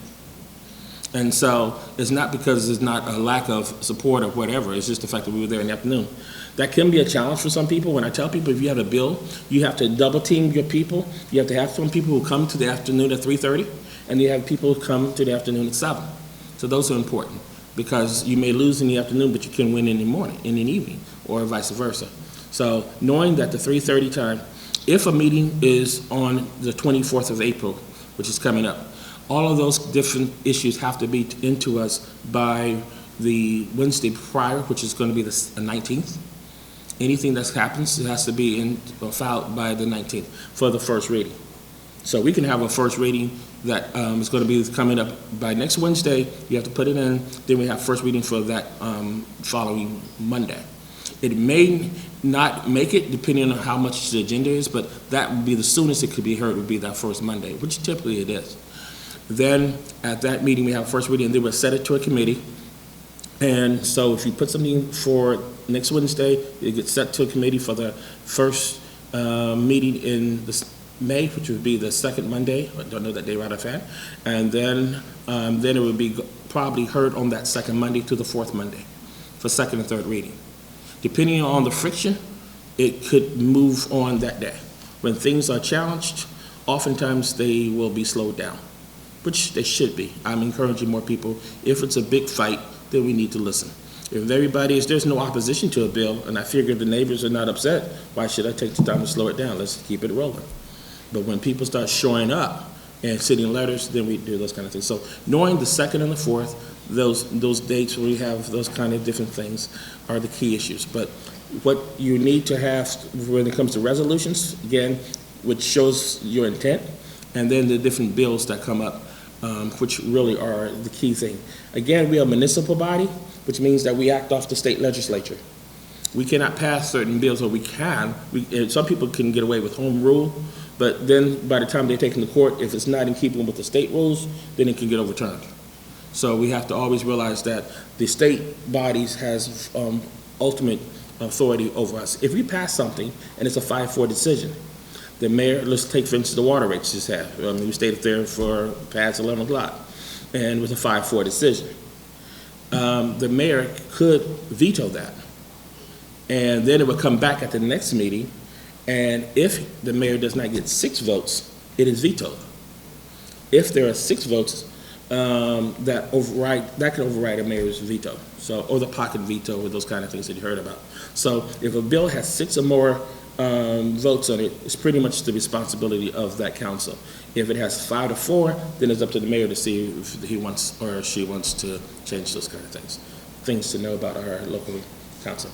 And so it's not because there's not a lack of support or whatever, it's just the fact that we were there in the afternoon. That can be a challenge for some people. When I tell people if you have a bill, you have to double team your people. You have to have some people who come to the afternoon at 3:30, and you have people who come to the afternoon at 7. So those are important, because you may lose in the afternoon, but you can win in the morning, in the evening, or vice versa. So knowing that the 3:30 time, if a meeting is on the 24th of April, which is coming up, all of those different issues have to be into us by the Wednesday prior, which is going to be the 19th. Anything that happens, it has to be in or filed by the 19th for the first reading. So we can have a first reading that is going to be coming up by next Wednesday. You have to put it in. Then we have first reading for that following Monday. It may not make it depending on how much the agenda is, but that would be the soonest it could be heard would be that first Monday, which typically it is. Then at that meeting we have first reading, and then we'll set it to a committee. And so if you put something for next Wednesday, it gets set to a committee for the first meeting in May, which would be the second Monday. I don't know that day right offhand. And then it would be probably heard on that second Monday to the fourth Monday for second and third reading. Depending on the friction, it could move on that day. When things are challenged, oftentimes they will be slowed down, which they should be. I'm encouraging more people, if it's a big fight, then we need to listen. If there's no opposition to a bill, and I figure the neighbors are not upset, why should I take the time to slow it down? Let's keep it rolling. But when people start showing up and sending letters, then we do those kind of things. So knowing the second and the fourth, those dates where we have those kind of different things are the key issues. But what you need to have when it comes to resolutions, again, which shows your intent, and then the different bills that come up, which really are the key thing. Again, we are a municipal body, which means that we act off the state legislature. We cannot pass certain bills, or we can. Some people can get away with home rule, but then by the time they take them to court, if it's not in keeping with the state rules, then it can get overturned. So we have to always realize that the state bodies has ultimate authority over us. If we pass something and it's a 5-4 decision, the mayor, let's take for instance the water rates just have. We stayed up there for past 11 o'clock and it was a 5-4 decision. The mayor could veto that. And then it would come back at the next meeting, and if the mayor does not get 6 votes, it is vetoed. If there are 6 votes, that can override a mayor's veto. So, or the pocket veto, or those kind of things that you heard about. So if a bill has 6 or more votes on it, it's pretty much the responsibility of that council. If it has 5 to 4, then it's up to the mayor to see if he wants or she wants to change those kind of things. Things to know about our local council.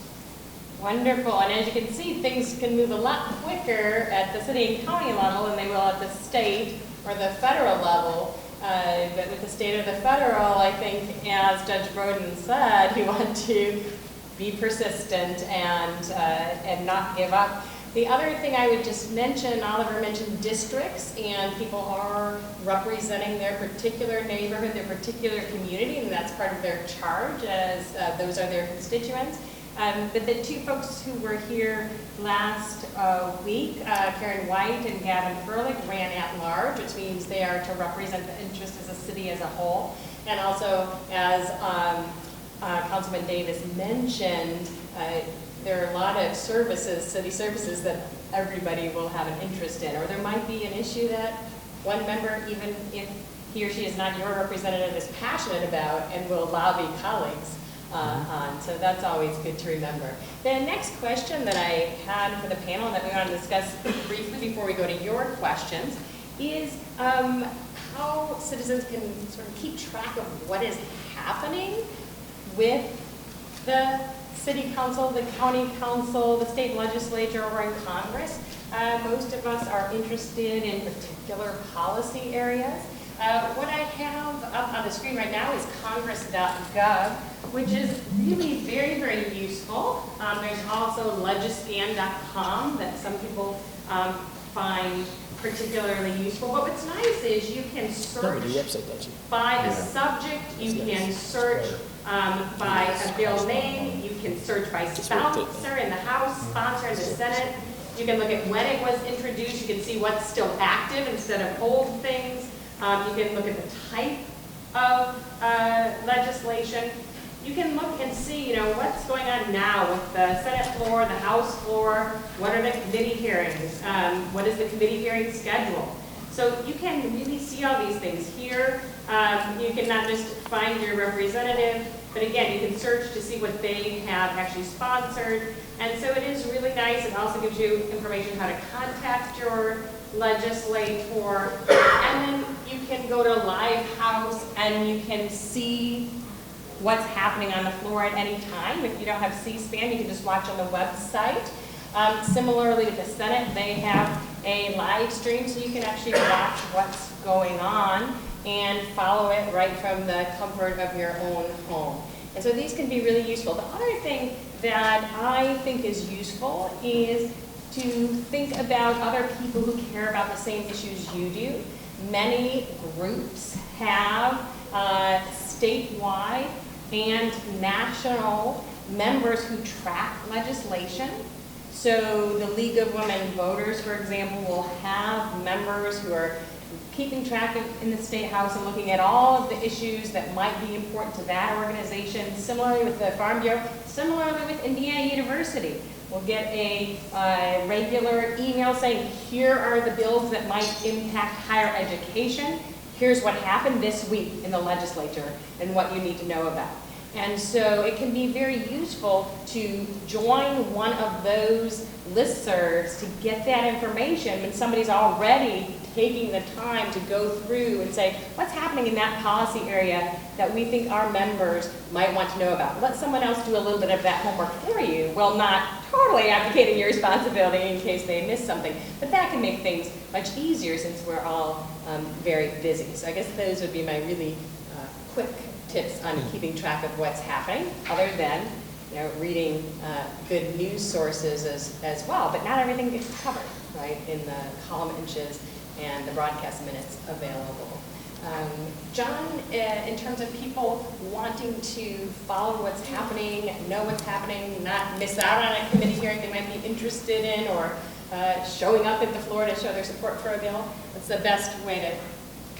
Wonderful, and as you can see, things can move a lot quicker at the city and county level than they will at the state or the federal level. But with the state or the federal, I think, as Judge Broden said, you want to be persistent and not give up. The other thing I would just mention, Oliver mentioned districts, and people are representing their particular neighborhood, their particular community, and that's part of their charge as those are their constituents. But the 2 folks who were here last week, Karen White and Gavin Furlick, ran at large, which means they are to represent the interest of the city as a whole. And also, as Councilman Davis mentioned, there are a lot of services, city services, that everybody will have an interest in. Or there might be an issue that one member, even if he or she is not your representative, is passionate about and will lobby colleagues on. So that's always good to remember. The next question that I had for the panel that we want to discuss briefly before we go to your questions is how citizens can sort of keep track of what is happening with the city council, the county council, the state legislature, or in Congress. Most of us are interested in particular policy areas. What I have up on the screen right now is congress.gov, which is really very, very useful. There's also legiscan.com that some people find particularly useful. But what's nice is you can search by a subject, you can search by a bill name, you can search by sponsor in the House, sponsor in the Senate. You can look at when it was introduced. You can see what's still active instead of old things. You can look at the type of legislation. You can look and see, what's going on now with the Senate floor, the House floor. What are the committee hearings? What is the committee hearing schedule? So you can really see all these things here. You can not just find your representative, but again, you can search to see what they have actually sponsored. And so it is really nice. It also gives you information how to contact your legislator. And then you can go to Live House and you can see what's happening on the floor at any time. If you don't have C-SPAN, you can just watch on the website. Similarly with the Senate, they have a live stream, so you can actually watch what's going on and follow it right from the comfort of your own home. And so these can be really useful. The other thing that I think is useful is to think about other people who care about the same issues you do. Many groups have statewide and national members who track legislation. So the League of Women Voters, for example, will have members who are keeping track in the State House and looking at all of the issues that might be important to that organization. Similarly with the Farm Bureau, similarly with Indiana University. We'll get a regular email saying, here are the bills that might impact higher education. Here's what happened this week in the legislature and what you need to know about. And so it can be very useful to join one of those listservs to get that information when somebody's already taking the time to go through and say, what's happening in that policy area that we think our members might want to know about. Let someone else do a little bit of that homework for you while not totally abdicating your responsibility in case they miss something. But that can make things much easier since we're all very busy. So I guess those would be my really quick tips on keeping track of what's happening, other than reading good news sources as well. But not everything gets covered, right, in the column inches and the broadcast minutes available. John, in terms of people wanting to follow what's happening, know what's happening, not miss out on a committee hearing they might be interested in, or showing up at the floor to show their support for a bill, what's the best way to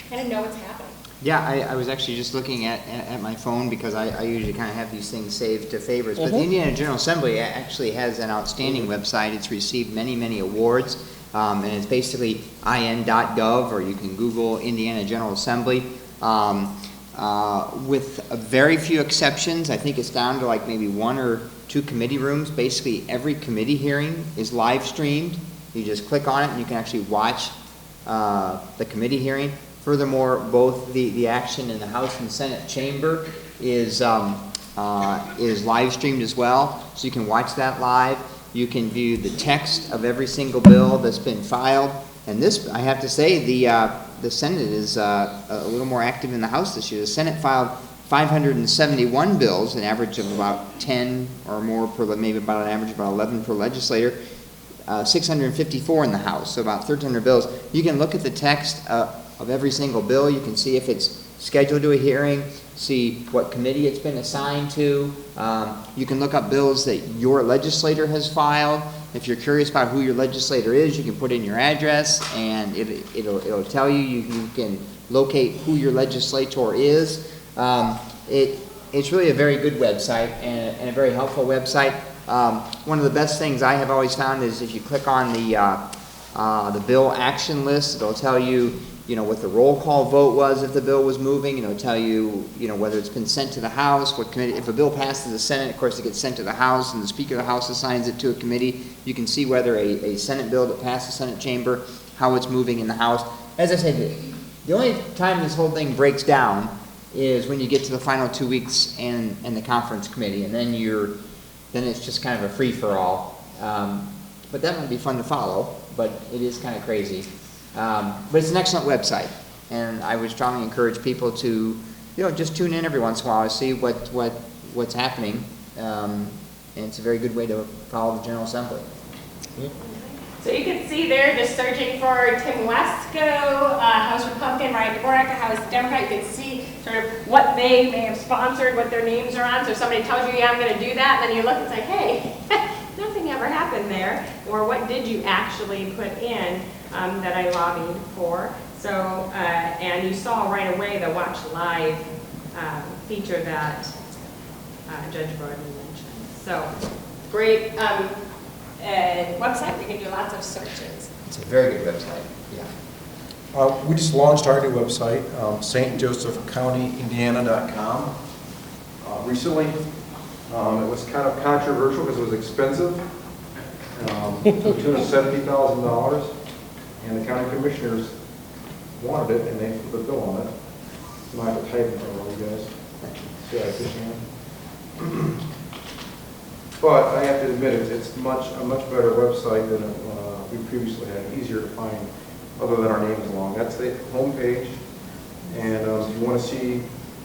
kind of know what's happening? Yeah, I was actually just looking at my phone because I usually kind of have these things saved to favorites. But the Indiana General Assembly actually has an outstanding website. It's received many, many awards. And it's basically in.gov, or you can Google Indiana General Assembly. With very few exceptions, I think it's down to like maybe 1 or 2 committee rooms. Basically, every committee hearing is live streamed. You just click on it and you can actually watch the committee hearing. Furthermore, both the action in the House and Senate chamber is live streamed as well, so you can watch that live. You can view the text of every single bill that's been filed. And this, I have to say, the Senate is a little more active than the House this year. The Senate filed 571 bills, an average of about 10 or more per, maybe about an average of about 11 per legislator. 654 in the House, so about 1,300 bills. You can look at the text of every single bill. You can see if it's scheduled to a hearing, see what committee it's been assigned to. You can look up bills that your legislator has filed. If you're curious about who your legislator is, you can put in your address and it'll tell you. You can locate who your legislator is. It's really a very good website and a very helpful website. One of the best things I have always found is if you click on the bill action list, it'll tell you, what the roll call vote was if the bill was moving. It'll tell you, whether it's been sent to the House, what committee. If a bill passes the Senate, of course, it gets sent to the House, and the Speaker of the House assigns it to a committee. You can see whether a Senate bill that passed the Senate chamber, how it's moving in the House. As I said, the only time this whole thing breaks down is when you get to the final 2 weeks and the conference committee, and then it's just kind of a free-for-all. But that might be fun to follow, but it is kind of crazy. But it's an excellent website, and I would strongly encourage people to, just tune in every once in a while and see what's happening. And it's a very good way to follow the General Assembly. So you can see there, just searching for Tim Wesco, House Republican, Ryan Dvorak, House Democrat. You can see sort of what they may have sponsored, what their names are on. So if somebody tells you, yeah, I'm going to do that, and then you look and say, hey, nothing ever happened there. Or what did you actually put in that I lobbied for? So, and you saw right away the Watch Live feature that Judge Broden mentioned. So, great website. You can do lots of searches. It's a very good website, yeah. We just launched our new website, stjosephcountyiindiana.com. Recently, it was kind of controversial because it was expensive, to the tune of $70,000, and the county commissioners wanted it, and they put the bill on it. You might have to type it for all you guys. See how efficient. But I have to admit, it's a much better website than we previously had, easier to find, other than our names along. That's the home page, and if you want to see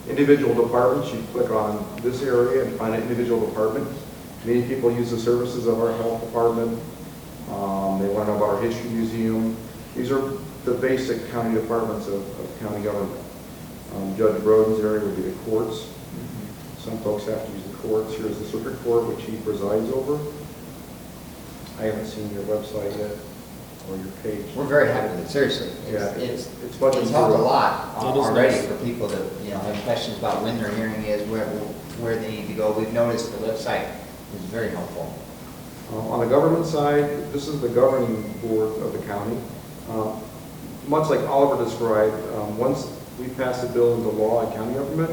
individual departments, you click on this area and find an individual department. Many people use the services of our health department. They want to know about our history museum. These are the basic county departments of county government. Judge Broden's area would be the courts. Some folks have to use the courts. Here's the circuit court, which he presides over. I haven't seen your website yet or your page. We're very happy with it, seriously. It's helped a lot already for people that have questions about when their hearing is, where they need to go. We've noticed the website is very helpful. On the government side, this is the governing board of the county. Much like Oliver described, once we pass a bill into law in county government,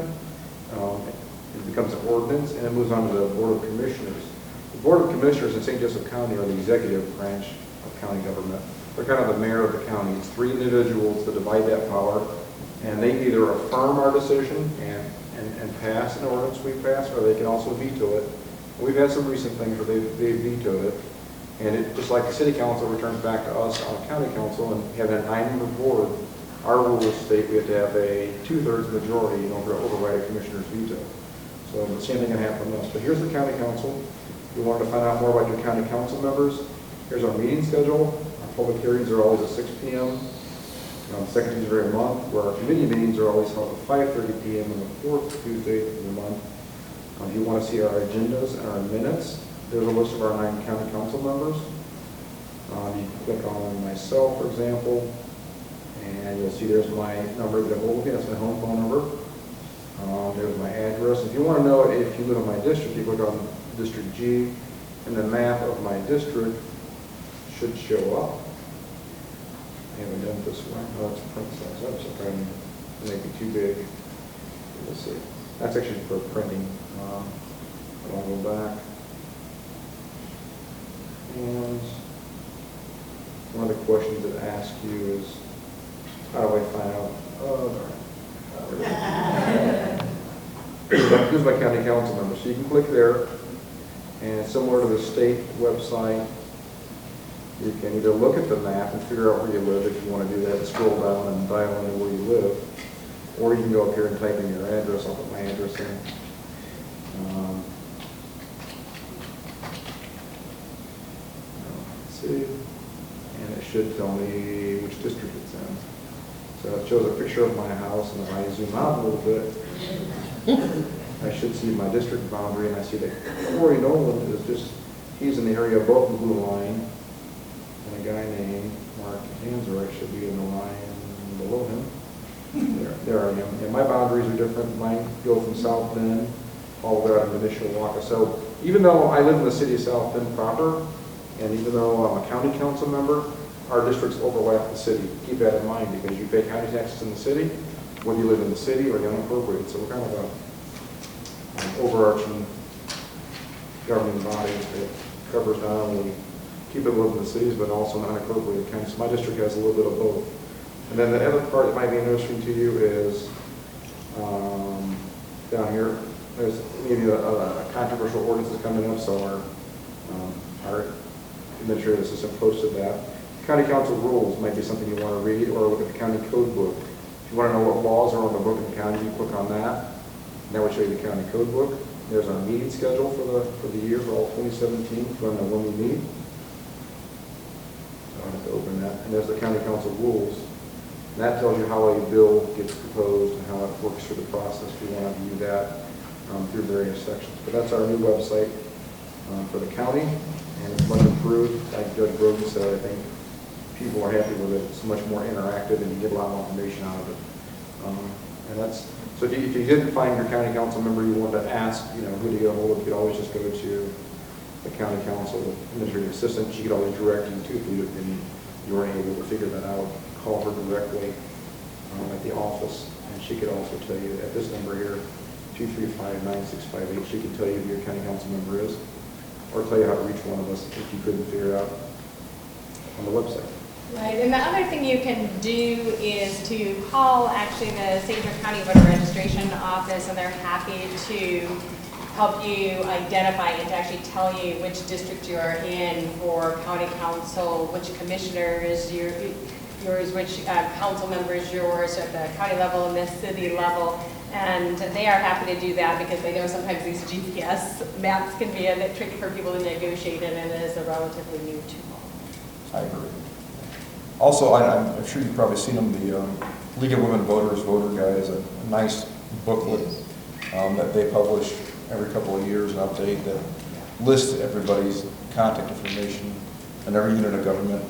it becomes an ordinance and it moves on to the Board of Commissioners. The Board of Commissioners in St. Joseph County are the executive branch of county government. They're kind of the mayor of the county. It's 3 individuals that divide that power, and they either affirm our decision and pass an ordinance we pass, or they can also veto it. We've had some recent things where they vetoed it, and it, just like the city council returns back to us on a county council and having a 9-member board, our rules state we have to have a 2/3 majority in order to override a commissioner's veto. So the same thing can happen to us. But here's the county council. If you wanted to find out more about your county council members, here's our meeting schedule. Our public hearings are always at 6 p.m. Second Tuesday of every month, where our committee meetings are always held at 5:30 p.m. on the fourth Tuesday of the month. If you want to see our agendas and our minutes, there's a list of our 9 county council members. You can click on myself, for example, and you'll see there's my number that I hold with me. That's my home phone number. There's my address. If you want to know if you live in my district, you click on District G, and the map of my district should show up. I haven't done it this way. Oh, it's print size. That was surprising. It may be too big. We'll see. That's actually for printing. I'll go back. And one of the questions it asks you is, how do I find out? Oh, darn. Here's my county council number. So you can click there, and similar to the state website, you can either look at the map and figure out where you live if you want to do that, scroll down and dial in where you live, or you can go up here and type in your address. I'll put my address in. Let's see, and it should tell me which district it's in. So it shows a picture of my house, and if I zoom out a little bit, I should see my district boundary, and I see that Corey Nolan is just, he's in the area above the blue line, and a guy named Mark Hanzarek should be in the line below him. There I am. And my boundaries are different. Mine go from South Bend all the way out to Mishawaka. So even though I live in the city of South Bend proper, and even though I'm a county council member, our districts overlap the city. Keep that in mind, because you pay county taxes in the city, whether you live in the city or the unincorporated. So we're kind of an overarching governing body that covers not only people who live in the cities, but also unincorporated counties. So my district has a little bit of both. And then the other part that might be interesting to you is down here, there's maybe a controversial ordinance that's coming up, so our administrative assistant posted that. County council rules might be something you want to read, or look at the county code book. If you want to know what laws are on the book in the county, you click on that, and that will show you the county code book. There's our meeting schedule for the year for all 2017, if you want to know when we meet. So I have to open that. And there's the county council rules. And that tells you how a bill gets proposed and how it works through the process if you want to view that through various sections. But that's our new website for the county, and it's much improved. Like Judge Broden said, I think people are happy with it. It's much more interactive, and you get a lot more information out of it. And that's, so if you didn't find your county council member you wanted to ask, who to get a hold of, you could always just go to the county council administrative assistant. She could always direct you to, if you weren't able to figure that out. Call her directly at the office, and she could also tell you at this number here, 235-9658, she can tell you who your county council member is, or tell you how to reach one of us if you couldn't figure it out on the website. Right, and the other thing you can do is to call actually the St. Joe County Voter Registration Office, and they're happy to help you identify and to actually tell you which district you are in for county council, which commissioner is yours, which council member is yours at the county level and the city level. And they are happy to do that because they know sometimes these GPS maps can be a bit tricky for people to negotiate, and it is a relatively new tool. I agree. Also, I'm sure you've probably seen them, the League of Women Voters Voter Guide is a nice booklet that they publish every couple of years, an update that lists everybody's contact information and every unit of government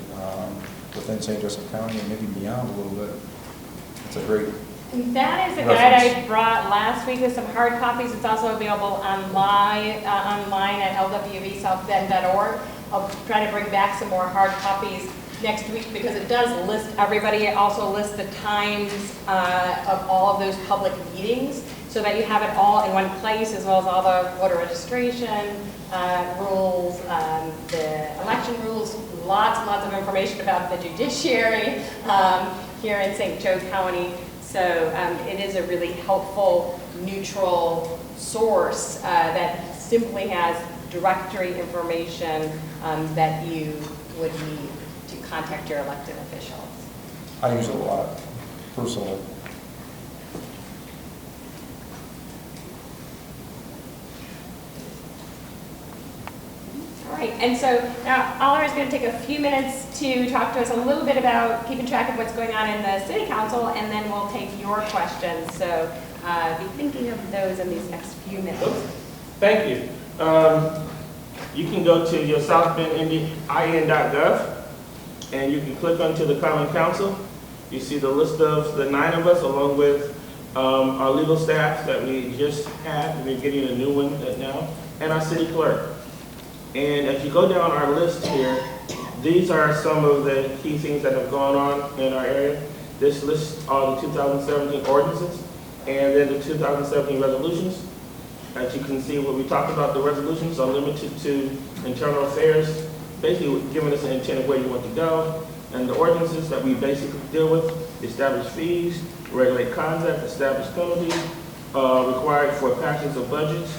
within St. Joseph County and maybe beyond a little bit. It's a great And that is a reference. guide I brought last week with some hard copies. It's also available online at lwvsouthbend.org. I'll try to bring back some more hard copies next week because it does list everybody. It also lists the times of all of those public meetings so that you have it all in one place, as well as all the voter registration rules, the election rules, lots and lots of information about the judiciary here in St. Joe County. So it is a really helpful, neutral source that simply has directory information that you would need to contact your elected officials. I use it a lot, personally. All right, Right, and so now Oliver is going to take a few minutes to talk to us a little bit about keeping track of what's going on in the city council, and then we'll take your questions. So be thinking of those in these next few minutes. Thank you. You can go to your southbendin.gov, and you can click onto the Common Council. You see the list of the 9 of us, along with our legal staff that we just had. We're getting a new one now, and our city clerk. And as you go down our list here, these are some of the key things that have gone on in our area. This lists all the 2017 ordinances and then the 2017 resolutions. As you can see, what we talked about, the resolutions are limited to internal affairs, basically giving us an intent of where you want to go. And the ordinances that we basically deal with, establish fees, regulate conduct, establish penalties, required for passage of budgets.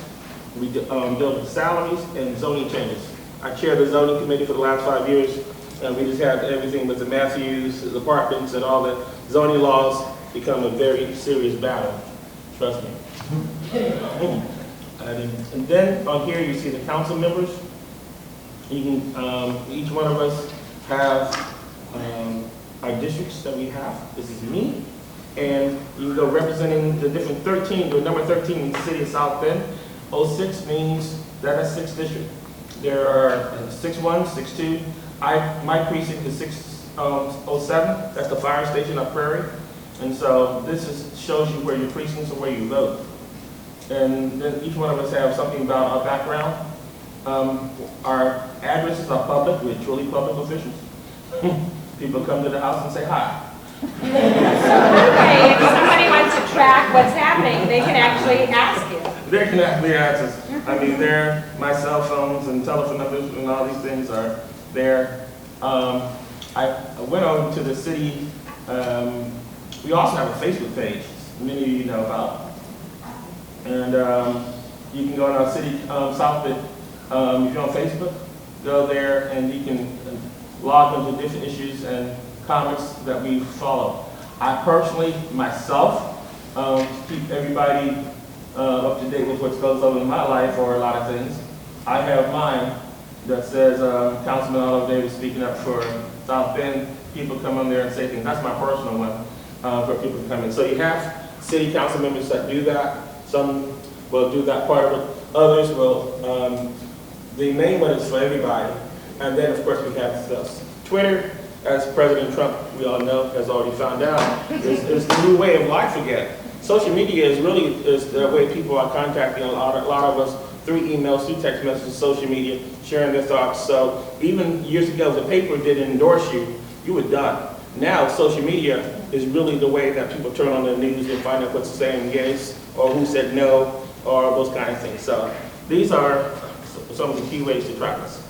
We deal with salaries and zoning changes. I chair the zoning committee for the last 5 years, and we just had everything with the Matthews, the apartments, and all the zoning laws become a very serious battle. Trust me. And then on here you see the council members. You can, each one of us have our districts that we have. This is me. And you can go representing the different 13, the number 13 in the city of South Bend. 06 means that is 6th district. There are 6-1, 6-2. My precinct is 607. That's the fire station up Prairie. And so this shows you where your precincts and where you vote. And then each one of us have something about our background. Our addresses are public. We're truly public officials. People come to the house and say hi. So anyway, if somebody wants to track what's happening, they can actually ask you. They can actually ask us. I mean, my cell phones and telephone numbers and all these things are there. I went over to the city. We also have a Facebook page, many of you know about. And you can go on our city, South Bend, if you're on Facebook, go there and you can log into different issues and comments that we follow. I personally, myself, keep everybody up to date with what goes on in my life or a lot of things. I have mine that says Councilman Oliver Davis speaking up for South Bend. People come on there and say things. That's my personal one for people to come in. So you have city council members that do that. Some will do that part of it. Others will, the main one is for everybody. And then of course we have this. Twitter, as President Trump, we all know, has already found out, is the new way of life again. Social media is the way people are contacting a lot of us through emails, through text messages, social media, sharing their thoughts. So even years ago, if the paper didn't endorse you, you were done. Now social media is really the way that people turn on the news and find out what's saying yes, or who said no, or those kind of things. So these are some of the key ways to track us.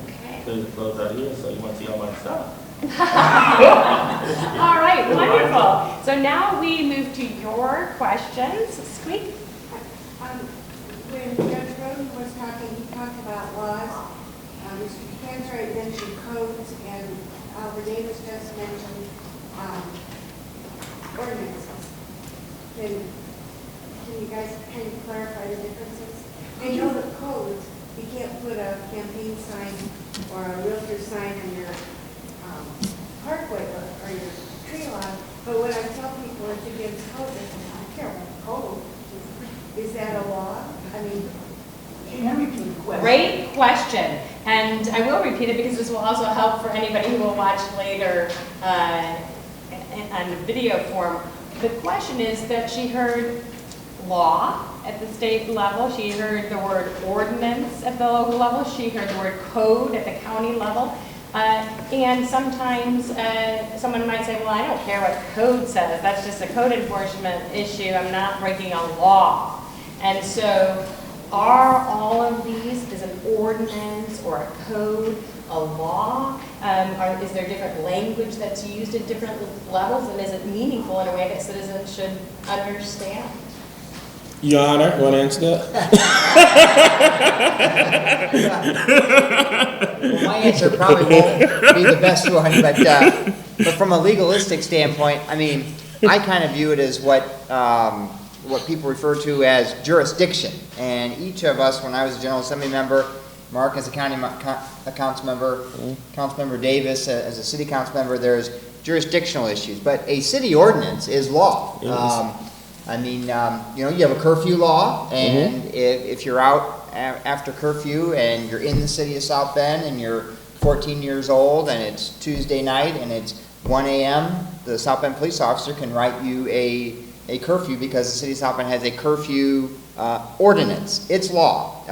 Okay. There's a close out here, so you want to see all my stuff. All right, wonderful. So now we move to your questions. Squeak. When Judge Roden was talking, he talked about laws. Mr. Cantor mentioned codes, and Albert Davis just mentioned ordinances. Can you guys kind of clarify the differences? I know the codes, you can't put a campaign sign or a realtor sign on your parkway or your tree lawn, but what I tell people is against code, they say, I don't care about code. Is that a law? I mean, Great question. And I will repeat it because this will also help for anybody who will watch later on video form. The question is that she heard law at the state level. She heard the word ordinance at the local level. She heard the word code at the county level. And sometimes someone might say, well, I don't care what code says. That's just a code enforcement issue. I'm not breaking a law. And so are all of these, is an ordinance or a code a law? Is there different language that's used at different levels? And is it meaningful in a way that citizens should understand? Your Honor, want to answer that? Well, my answer probably won't be the best one, but from a legalistic standpoint, I mean, I kind of view it as what what people refer to as jurisdiction. And each of us, when I was a General Assembly member, Mark as a county council member, Councilmember Davis as a city council member, there's jurisdictional issues. But a city ordinance is law. I mean, you know, you have a curfew law, and if you're out after curfew and you're in the city of South Bend and you're 14 years old and it's Tuesday night and it's 1 a.m., the South Bend police officer can write you a curfew because the city of South Bend has a curfew ordinance. It's law.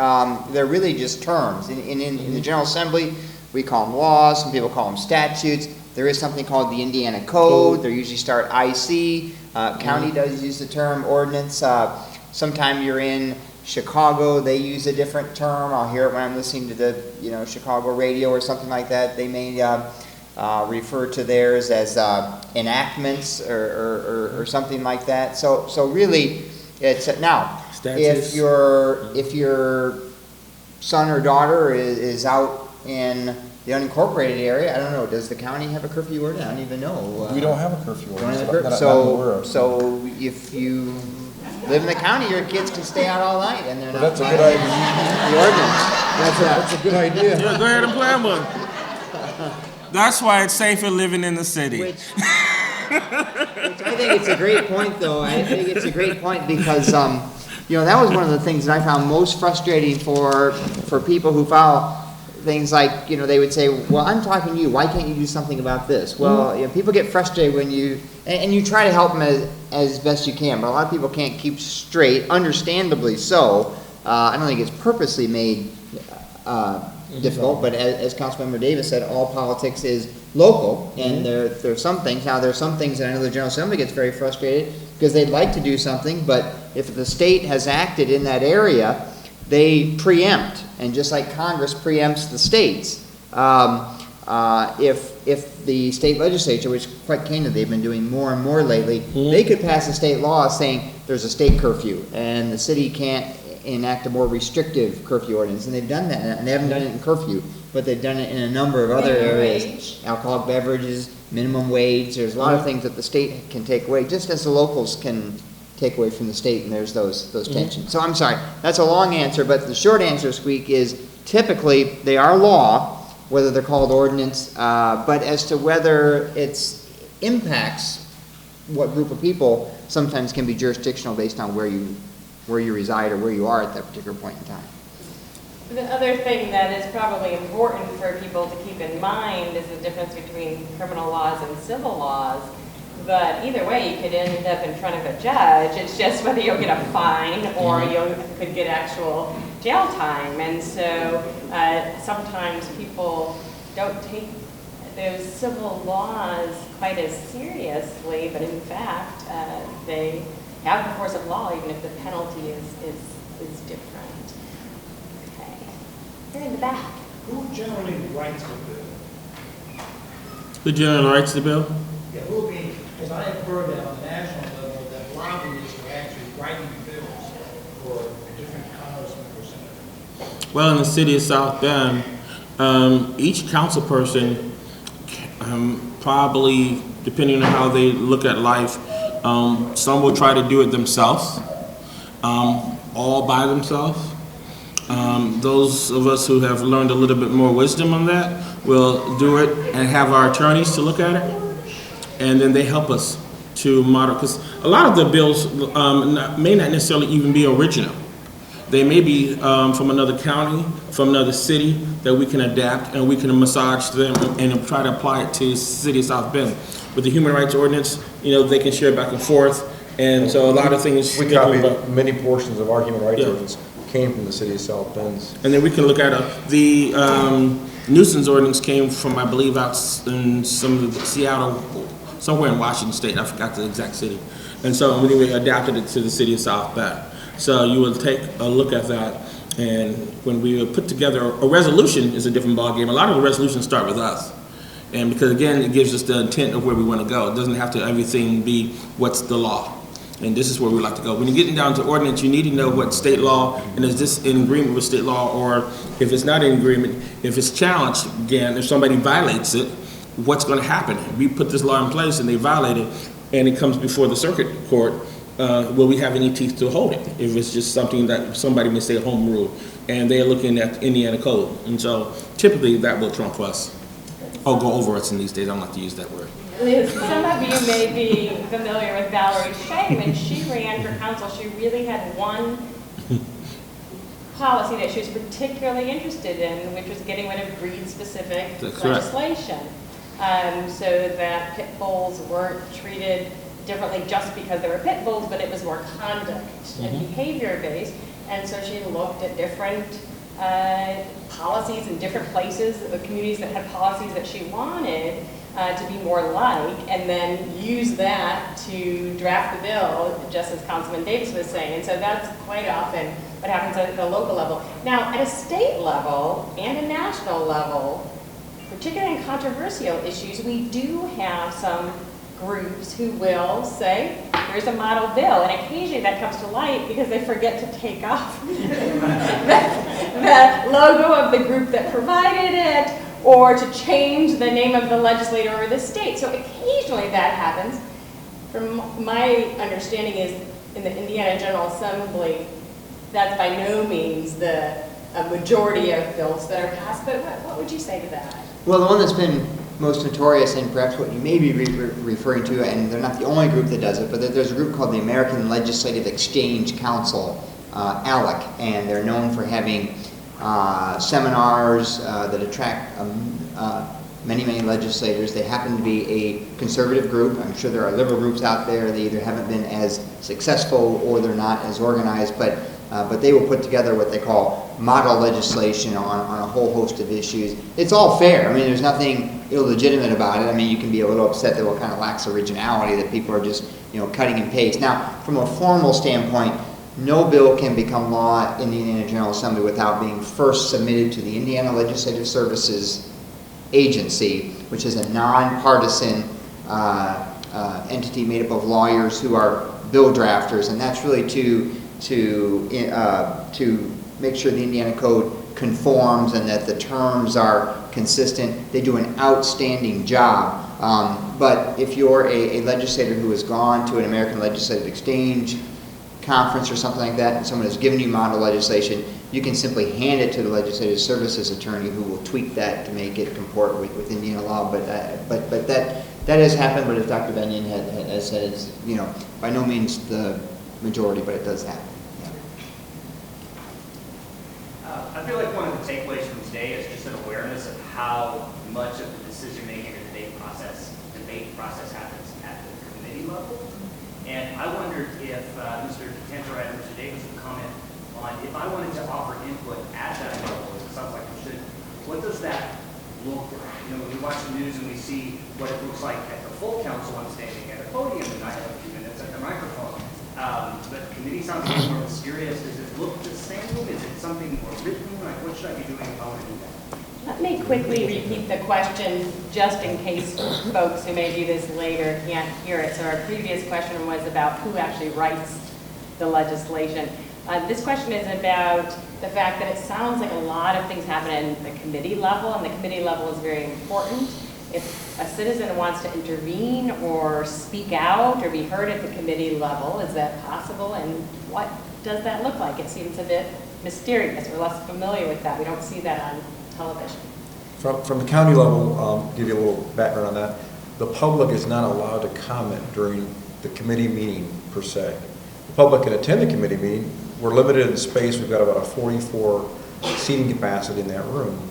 They're really just terms. In the General Assembly, we call them laws. Some people call them statutes. There is something called the Indiana Code. They usually start IC. County does use the term ordinance. Sometime you're in Chicago, they use a different term. I'll hear it when I'm listening to the Chicago radio or something like that. They may refer to theirs as enactments or something like that. So really, it's now Statutes. if your son or daughter is out in the unincorporated area, I don't know. Does the county have a curfew ordinance? I don't even know. We don't have a curfew ordinance. Don't have a that curfew. I'm aware of. So if you live in the county, your kids can stay out all night, and they're not. That's a good idea. The ordinance. That's a good idea. Yeah, go ahead and plan one. That's why it's safer living in the city. Which I think it's a great point, though. I think it's a great point because, that was one of the things that I found most frustrating for people who file things like, they would say, well, I'm talking to you. Why can't you do something about this? Well, people get frustrated when you, and you try to help them as best you can, but a lot of people can't keep straight, understandably so. I don't think it's purposely made difficult, but as Councilmember Davis said, all politics is local, and there's some things. Now, there's some things that I know the General Assembly gets very frustrated because they'd like to do something, but if the state has acted in that area, they preempt, and just like Congress preempts the states, if the state legislature, which quite candidly they've been doing more and more lately, they could pass a state law saying there's a state curfew, and the city can't enact a more restrictive curfew ordinance, and they've done that, and they haven't done it in curfew, but they've done it in a number of other areas. Alcoholic beverages, minimum wage, there's a lot of things that the state can take away, just as the locals can take away from the state, and there's those tensions. So I'm sorry, that's a long answer, but the short answer, Squeak, is typically they are law, whether they're called ordinance, but as to whether it impacts what group of people sometimes can be jurisdictional based on where you reside or where you are at that particular point in time. The other thing that is probably important for people to keep in mind is the difference between criminal laws and civil laws. But either way, you could end up in front of a judge. It's just whether you'll get a fine or you could get actual jail time. And so sometimes people don't take those civil laws quite as seriously, but in fact, they have the force of law even if the penalty is different. Okay. You're in the back. Who generally writes the bill? Who generally writes the bill? Yeah, who be, because I have heard that on the national level that lobbyists are actually writing bills for different congressmen or senators. Well, in the city of South Bend, each council person probably, depending on how they look at life, some will try to do it themselves, all by themselves. Those of us who have learned a little bit more wisdom on that will do it and have our attorneys to look at it, and then they help us to model, because a lot of the bills may not necessarily even be original. They may be from another county, from another city that we can adapt and we can massage them and try to apply it to the city of South Bend. With the human rights ordinance, they can share back and forth, and so a lot of things. We copied many portions of our human rights ordinance came from the city of South Bend. And then we can look at the nuisance ordinance came from, I believe, out in some of the Seattle, somewhere in Washington State. I forgot the exact city. And so we adapted it to the city of South Bend. So you will take a look at that, and when we put together a resolution is a different ballgame. A lot of the resolutions start with us. And because again, it gives us the intent of where we want to go. It doesn't have to everything be what's the law. And this is where we like to go. When you're getting down to ordinance, you need to know what state law, and is this in agreement with state law, or if it's not in agreement, if it's challenged, again, if somebody violates it, what's going to happen? We put this law in place and they violate it, and it comes before the circuit court, will we have any teeth to hold it? If it's just something that somebody may say home rule, and they're looking at the Indiana code. And so typically that will trump us, or go over us in these days. I don't like to use that word. Some of you may be familiar with Valerie Shea. When she ran for council, she really had one policy that she was particularly interested in, which was getting rid of breed-specific legislation. So that pit bulls weren't treated differently just because they were pit bulls, but it was more conduct and behavior-based. And so she looked at different policies in different places, the communities that had policies that she wanted to be more like, and then use that to draft the bill, just as Councilman Davis was saying. And so that's quite often what happens at the local level. Now, at a state level and a national level, particularly in controversial issues, we do have some groups who will say, here's a model bill, and occasionally that comes to light because they forget to take off the logo of the group that provided it, or to change the name of the legislator or the state. So occasionally that happens. From my understanding is, in the Indiana General Assembly, that's by no means a majority of bills that are passed, but what would you say to that? Well, the one that's been most notorious, and perhaps what you may be referring to, and they're not the only group that does it, but there's a group called the American Legislative Exchange Council, ALEC, and they're known for having seminars that attract many legislators. They happen to be a conservative group. I'm sure there are liberal groups out there. They either haven't been as successful or they're not as organized, but they will put together what they call model legislation on a whole host of issues. It's all fair. I mean, there's nothing illegitimate about it. I mean, you can be a little upset that it kind of lacks originality, that people are just, cutting and paste. Now, from a formal standpoint, no bill can become law in the Indiana General Assembly without being first submitted to the Indiana Legislative Services Agency, which is a nonpartisan entity made up of lawyers who are bill drafters, and that's really to make sure the Indiana Code conforms and that the terms are consistent. They do an outstanding job. But if you're a legislator who has gone to an American Legislative Exchange conference or something like that, and someone has given you model legislation, you can simply hand it to the legislative services attorney, who will tweak that to make it comport with Indiana law. But that has happened. But as Dr. Benyon has said, it's by no means the majority, but it does happen. I feel like one of the takeaways from today is just an awareness of how much of the decision-making or debate process happens at the committee level. And I wondered if Mr. Tantra and Mr. Davis would comment on, if I wanted to offer input at that level, it sounds like we should, what does that look like? When we watch the news and we see what it looks like at the full council, I'm standing at a podium and I have a few minutes at the microphone. But committee sounds a little more mysterious. Does it look the same? Is it something more written? Like, what should I be doing if I want to do that? Let me quickly repeat the question, just in case folks who may do this later can't hear it. So our previous question was about who actually writes the legislation. This question is about the fact that it sounds like a lot of things happen in the committee level, and the committee level is very important. If a citizen wants to intervene or speak out or be heard at the committee level, is that possible? And what does that look like? It seems a bit mysterious. We're less familiar with that. We don't see that on television. From the county level, give you a little background on that. The public is not allowed to comment during the committee meeting per se. The public can attend the committee meeting. We're limited in space. We've got about a 44 seating capacity in that room.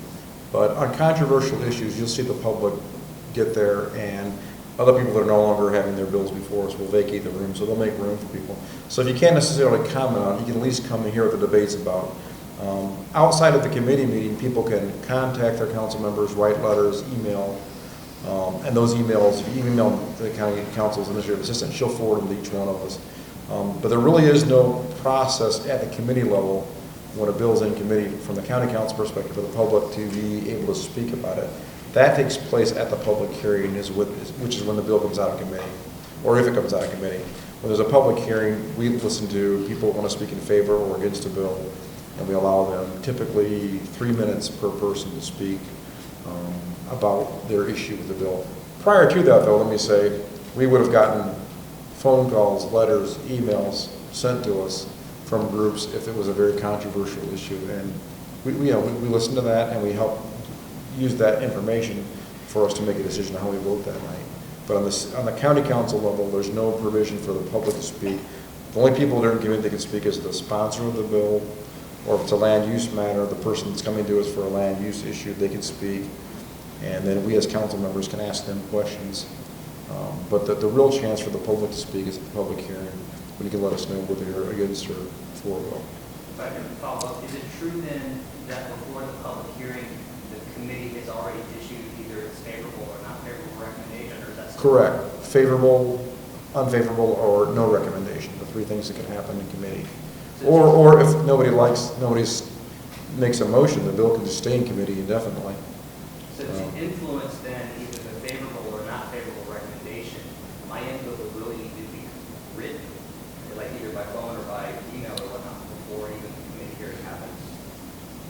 But on controversial issues, you'll see the public get there, and other people that are no longer having their bills before us will vacate the room, so they'll make room for people. So if you can't necessarily comment on it, you can at least come and hear what the debate's about. Outside of the committee meeting, people can contact their council members, write letters, email, and those emails, if you email the county council's administrative assistant, she'll forward them to each one of us. But there really is no process at the committee level when a bill's in committee from the county council perspective for the public to be able to speak about it. That takes place at the public hearing, which is when the bill comes out of committee, or if it comes out of committee. When there's a public hearing, we listen to people who want to speak in favor or against a bill, and we allow them typically 3 minutes per person to speak about their issue with the bill. Prior to that, though, let me say, we would have gotten phone calls, letters, emails sent to us from groups if it was a very controversial issue. And we listen to that and we help use that information for us to make a decision on how we vote that night. But on the county council level, there's no provision for the public to speak. The only people that are given that can speak is the sponsor of the bill, or if it's a land use matter, the person that's coming to us for a land use issue, they can speak. And then we as council members can ask them questions. But the real chance for the public to speak is at the public hearing, when you can let us know whether you're against or for a bill. If I can follow up, is it true then that before the public hearing, the committee has already issued either its favorable or not favorable recommendation, or is that? Correct. Favorable, unfavorable, or no recommendation, the three things that can happen in committee. Or if nobody makes a motion, the bill can just stay in committee indefinitely. So to influence then either the favorable or not favorable recommendation, my input would really need to be written, like either by phone or by email or whatnot, before even the committee hearing happens.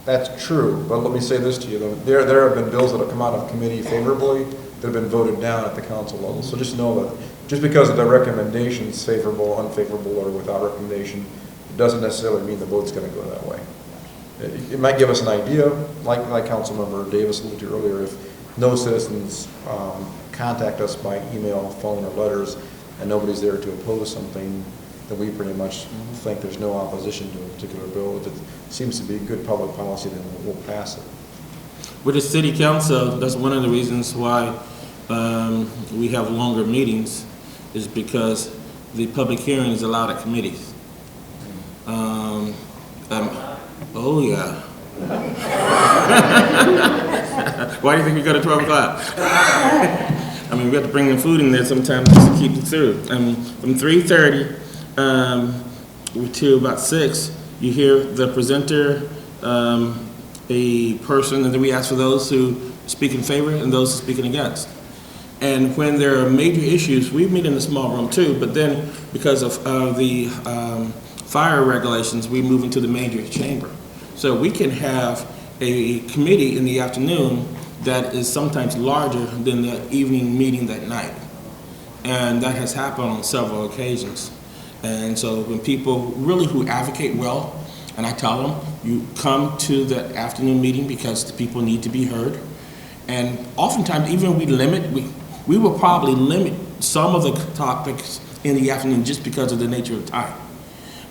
That's true, but let me say this to you, though. There have been bills that have come out of committee favorably that have been voted down at the council level. So just know that just because of the recommendations, favorable, unfavorable, or without recommendation, it doesn't necessarily mean the vote's going to go that way. It might give us an idea, like Councilmember Davis alluded to earlier, if no citizens contact us by email, phone, or letters, and nobody's there to oppose something, then we pretty much think there's no opposition to a particular bill. If it seems to be good public policy, then we'll pass it. With the city council, that's one of the reasons why we have longer meetings, is because the public hearing is allowed at committees. Oh yeah. Why do you think we go to 12 o'clock? I mean, we have to bring the food in there sometimes just to keep it through. From 3:30 to about 6, you hear the presenter, a person, and then we ask for those who speak in favor and those who speaking against. And when there are major issues, we meet in a small room too, but then because of the fire regulations, we move into the major chamber. So we can have a committee in the afternoon that is sometimes larger than the evening meeting that night. And that has happened on several occasions. And so when people really who advocate well, and I tell them, you come to the afternoon meeting because the people need to be heard. And oftentimes, even we will probably limit some of the topics in the afternoon just because of the nature of time.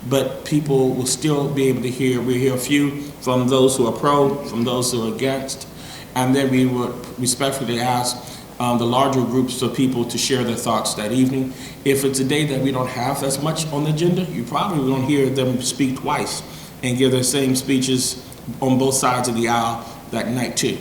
But people will still be able to hear. We hear a few from those who are pro, from those who are against, and then we would respectfully ask the larger groups of people to share their thoughts that evening. If it's a day that we don't have as much on the agenda, you probably won't hear them speak twice and give their same speeches on both sides of the aisle that night too.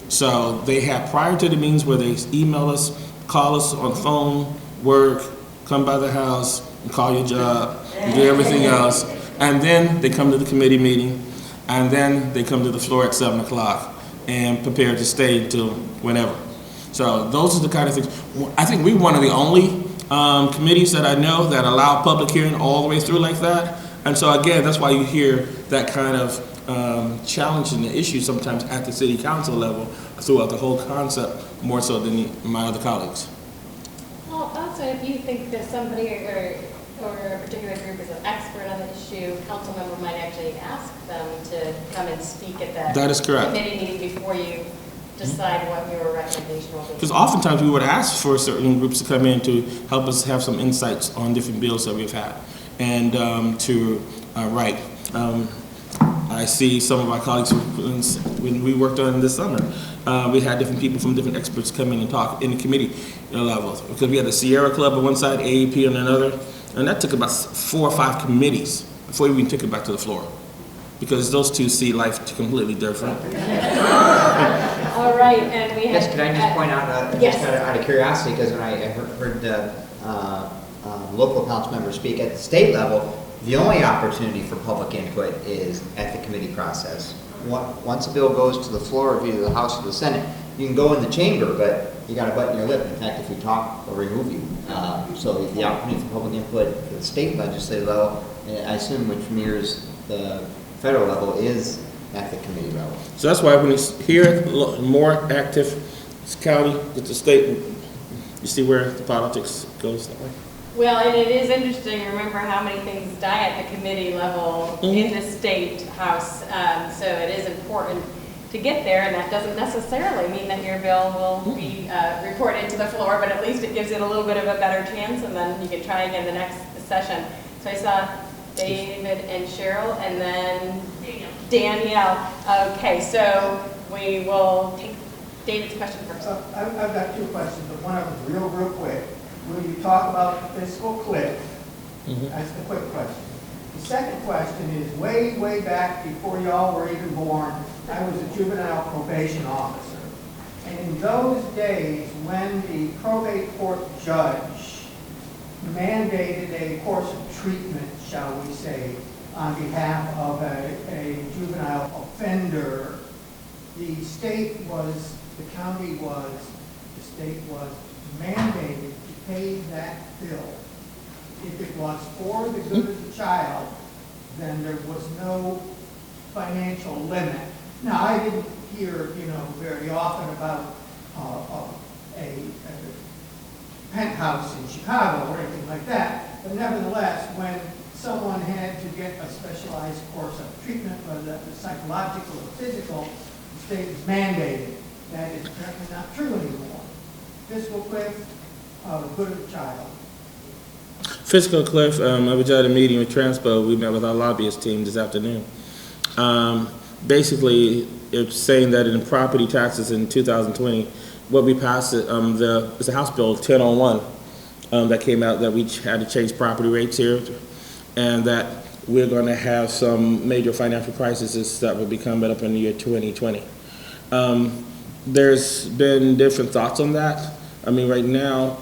So they have prior to the meetings where they email us, call us on the phone, work, come by the house, and call your job, and do everything else. And then they come to the committee meeting, and then they come to the floor at 7 o'clock and prepare to stay until whenever. So those are the kind of things. I think we're one of the only committees that I know that allow public hearing all the way through like that. And so again, that's why you hear that kind of challenging the issue sometimes at the city council level throughout the whole concept, more so than my other colleagues. Well, also, if you think that somebody or a particular group is an expert on the issue, council member might actually ask them to come and speak at That is correct. committee meeting before you decide what your recommendation will be. Because oftentimes we would ask for certain groups to come in to help us have some insights on different bills that we've had and to write. I see some of our colleagues when we worked on this summer. We had different people from different experts come in and talk in the committee levels. Because we had the Sierra Club on one side, ADP on another, and that took about 4 or 5 committees before we even took it back to the floor. Because those two see life completely different. All right, and we have... Yes, can I just point out, yes. just out of curiosity, because when I heard local council members speak at the state level, the only opportunity for public input is at the committee process. Once a bill goes to the floor of either the House or the Senate, you can go in the chamber, but you got to button your lip. In fact, if you talk, they'll remove you. So the opportunity for public input at the state legislative level, I assume which mirrors the federal level, is at the committee level. So that's why when you hear more active county with the state, you see where the politics goes that way. Well, and it is interesting to remember how many things die at the committee level in the state house. So it is important to get there, and that doesn't necessarily mean that your bill will be reported to the floor, but at least it gives it a little bit of a better chance, and then you can try again the next session. So I saw David and Cheryl, and then Danielle. Okay, so we will take David's question first. I've got two questions, but one of them's real quick. Will you talk about the fiscal cliff? That's the quick question. The second question is, way back before y'all were even born, I was a juvenile probation officer. And in those days, when the probate court judge mandated a course of treatment, shall we say, on behalf of a juvenile offender, the state was, the county was, the state was mandated to pay that bill. If it was for the good of the child, then there was no financial limit. Now, I didn't hear, very often about a penthouse in Chicago or anything like that, but nevertheless, when someone had to get a specialized course of treatment, whether that was psychological or physical, the state was mandated. That is apparently not true anymore. Fiscal cliff, the good of the child. Fiscal cliff, I was at a meeting with Transpo. We met with our lobbyist team this afternoon. Basically, it's saying that in property taxes in 2020, what we passed, it's a House Bill 1001 that came out that we had to change property rates here, and that we're going to have some major financial crises that will be coming up in the year 2020. There's been different thoughts on that. I mean, right now,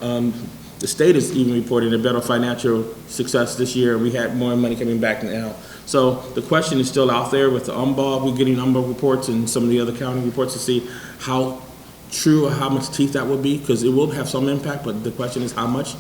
the state is even reporting a better financial success this year. We had more money coming back now. So the question is still out there with the UMBA. We're getting UMBA reports and some of the other county reports to see how true or how much teeth that will be, because it will have some impact, but the question is how much.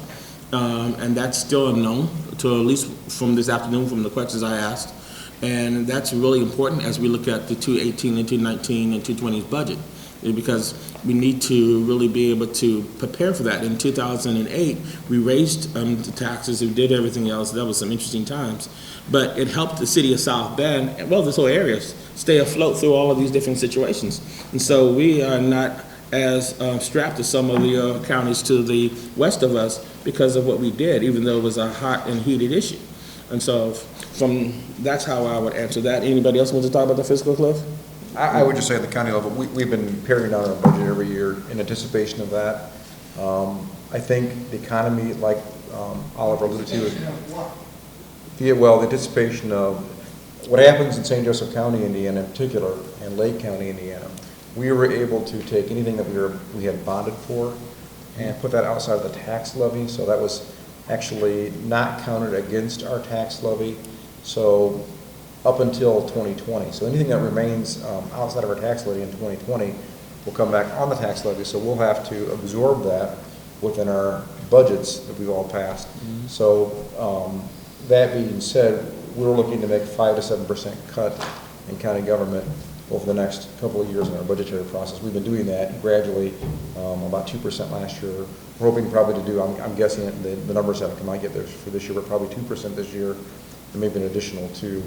And that's still unknown, to at least from this afternoon, from the questions I asked. And that's really important as we look at the 218 and 219 and 220's budget, because we need to really be able to prepare for that. In 2008, we raised the taxes, we did everything else. That was some interesting times. But it helped the city of South Bend, and well, this whole area, stay afloat through all of these different situations. And so we are not as strapped as some of the counties to the west of us because of what we did, even though it was a hot and heated issue. And so that's how I would answer that. Anybody else want to talk about the fiscal cliff? I would just say at the county level, we've been paring down our budget every year in anticipation of that. I think the economy, like Oliver alluded to, the anticipation of what happens in St. Joseph County, Indiana in particular, and Lake County, Indiana. We were able to take anything that we had bonded for and put that outside of the tax levy. So that was actually not counted against our tax levy. So up until 2020. So anything that remains outside of our tax levy in 2020 will come back on the tax levy. So we'll have to absorb that within our budgets that we've all passed. So that being said, we're looking to make 5 to 7% cut in county government over the next couple of years in our budgetary process. We've been doing that gradually, about 2% last year. We're hoping probably to do, I'm guessing the numbers haven't come out yet for this year, but probably 2% this year, and maybe an additional 2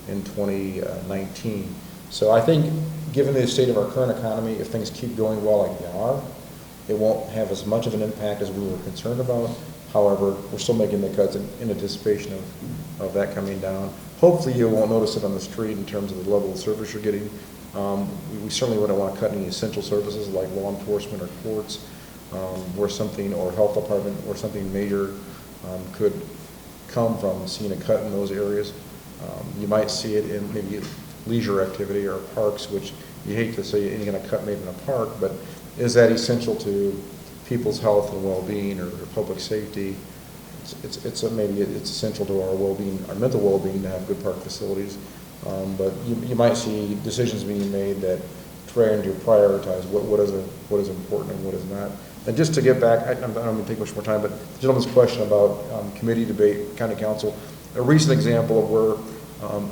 in 2019. So I think given the state of our current economy, if things keep going well like they are, it won't have as much of an impact as we were concerned about. However, we're still making the cuts in anticipation of that coming down. Hopefully you won't notice it on the street in terms of the level of service you're getting. We certainly wouldn't want to cut any essential services like law enforcement or courts, where something, or health department, or something major could come from seeing a cut in those areas. You might see it in maybe leisure activity or parks, which you hate to say you're going to cut maybe in a park, but is that essential to people's health and well-being or their public safety? Maybe it's essential to our well-being, our mental well-being, to have good park facilities. But you might see decisions being made that trying to prioritize what is important and what is not. And just to get back, I don't want to take much more time, but the gentleman's question about committee debate, county council, a recent example of where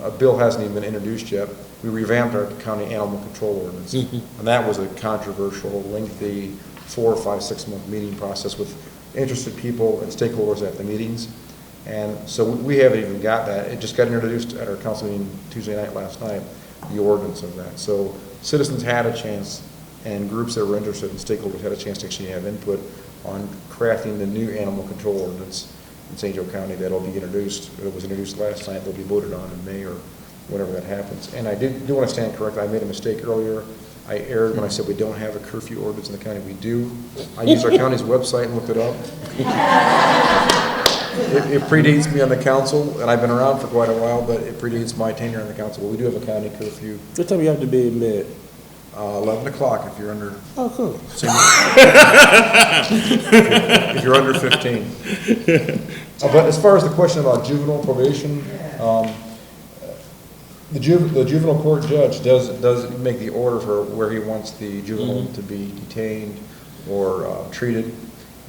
a bill hasn't even been introduced yet, we revamped our county animal control ordinance. And that was a controversial, lengthy 4, 5, 6 month meeting process with interested people and stakeholders at the meetings. And so we haven't even got that. It just got introduced at our council meeting Tuesday night, last night, the ordinance of that. So citizens had a chance, and groups that were interested and stakeholders had a chance to actually have input on crafting the new animal control ordinance in St. Joe County that'll be introduced. It was introduced last night. They'll be voted on in May or whenever that happens. And I do want to stand corrected. I made a mistake earlier. I erred when I said we don't have a curfew ordinance in the county. We do. I used our county's website and looked it up. It predates me on the council, and I've been around for quite a while, but it predates my tenure on the council. But we do have a county curfew. What time you have to be in bed? 11 o'clock if you're under. Oh, cool. If you're under 15. But as far as the question about juvenile probation, the juvenile court judge does make the order for where he wants the juvenile to be detained or treated,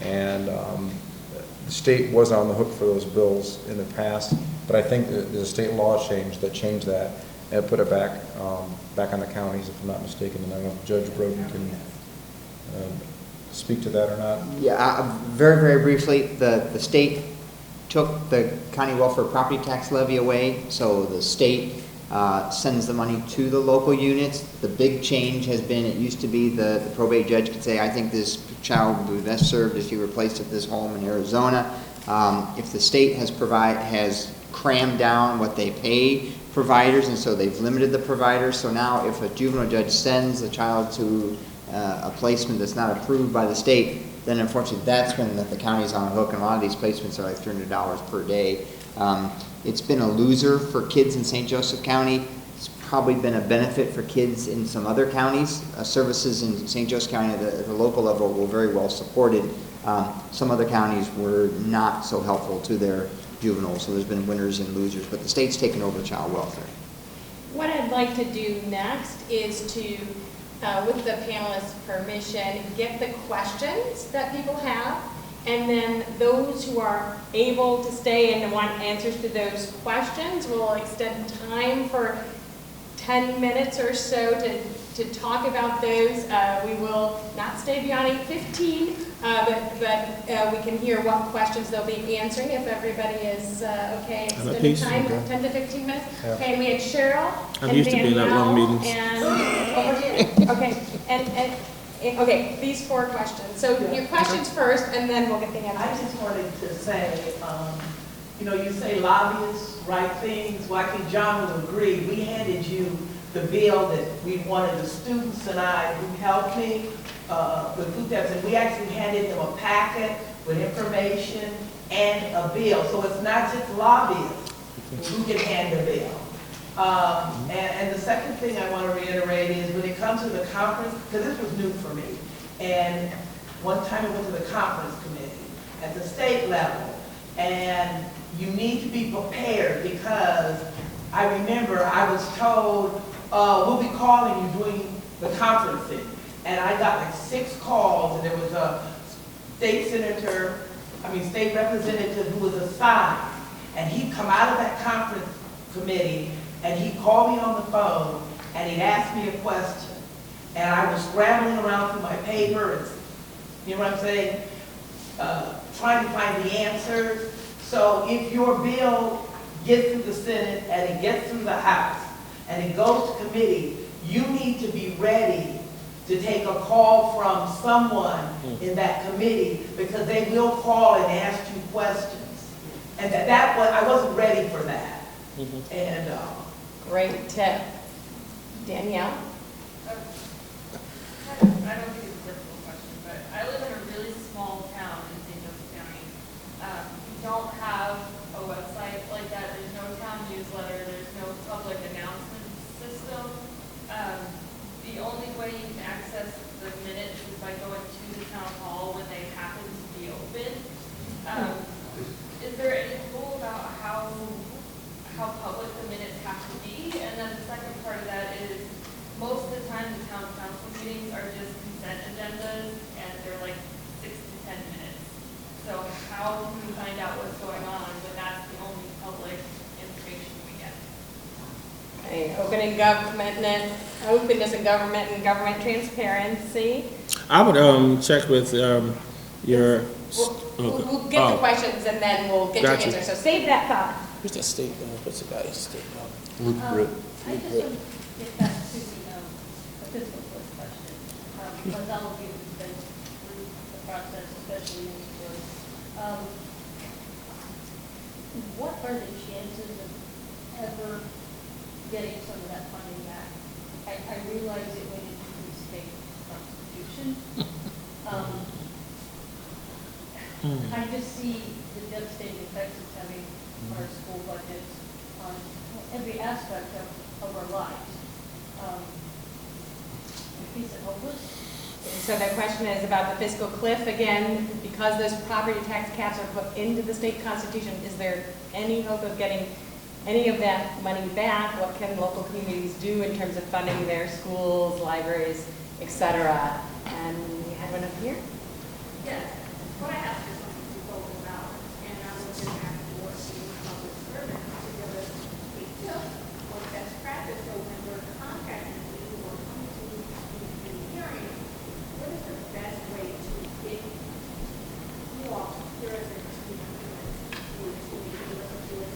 and the state was on the hook for those bills in the past, but I think the state law changed that and put it back on the counties, if I'm not mistaken. And I don't know if Judge Broden can speak to that or not. Yeah, very, very briefly, the state took the county welfare property tax levy away, so the state sends the money to the local units. The big change has been, it used to be the probate judge could say, I think this child would be best served if you replaced at this home in Arizona. If the state has crammed down what they pay providers, and so they've limited the providers. So now if a juvenile judge sends a child to a placement that's not approved by the state, then unfortunately that's when the county's on the hook, and a lot of these placements are like $300 per day. It's been a loser for kids in St. Joseph County. It's probably been a benefit for kids in some other counties. Services in St. Joseph County at the local level were very well supported. Some other counties were not so helpful to their juveniles, so there's been winners and losers, but the state's taken over child welfare. What I'd like to do next is to, with the panelists' permission, get the questions that people have, and then those who are able to stay and want answers to those questions, we'll extend time for 10 minutes or so to talk about those. We will not stay beyond 8:15, but we can hear what questions they'll be answering if everybody is okay extending time, 10 to 15 minutes. Yeah. Okay, and we had Cheryl and used to be in that long Danielle meetings. and over here. Okay, and okay, these 4 questions. So your questions first, and then we'll get the answers. I just wanted to say, you say lobbyists write things. Well, I think John will agree. We handed you the bill that we wanted, the students and I who helped me with food stamps, and we actually handed them a packet with information and a bill. So it's not just lobbyists who can hand a bill. And the second thing I want to reiterate is when it comes to the conference, because this was new for me, and one time I went to the conference committee at the state level, and you need to be prepared, because I remember I was told, we'll be calling you during the conferencing. And I got like 6 calls, and there was a state representative who was assigned, and he'd come out of that conference committee, and he'd call me on the phone, and he'd ask me a question. And I was scrambling around through my paper, and, you know what I'm saying, trying to find the answers. So if your bill gets through the Senate, and it gets through the House, and it goes to committee, you need to be ready to take a call from someone in that committee, because they will call and ask you questions. And I wasn't ready for that. And Great tip. Danielle? I don't think it's a difficult question, but I live in a really small town in St. Joseph County. We don't have a website like that. There's no town newsletter. There's no public announcement system. The only way you can access the minutes is by going to the town hall when they happen to be open. Is there any rule about how public the minutes have to be? And then the second part of that is, most of the time the town council meetings are just consent agendas, and they're like 6 to 10 minutes. So how can we find out what's going on when that's the only public information we get? Okay, openness in government and government transparency. I would check with your We'll get the questions and then we'll get your Gotcha. answer. So save that thought. Who's that state, what's the guy's state? Luke Britt. I just want to get back to the fiscal cliff question. Because all of you have been through the process, especially in the what are the chances of ever getting some of that funding back? I realize it went into the state constitution. I just see the devastating effects it's having on our school budgets, on every aspect of our lives. Is it hopeless? So the question is about the fiscal cliff again, because those property tax caps are put into the state constitution, is there any hope of getting any of that money back? What can local communities do in terms of funding their schools, libraries, et cetera? And we had one up here. Yes, what I asked is something to go about, and I was just asking what the public servant to give us a tip or best practice, so when we're contacting people or coming to the hearing, what is the best way to get you all, your residents, to give us a good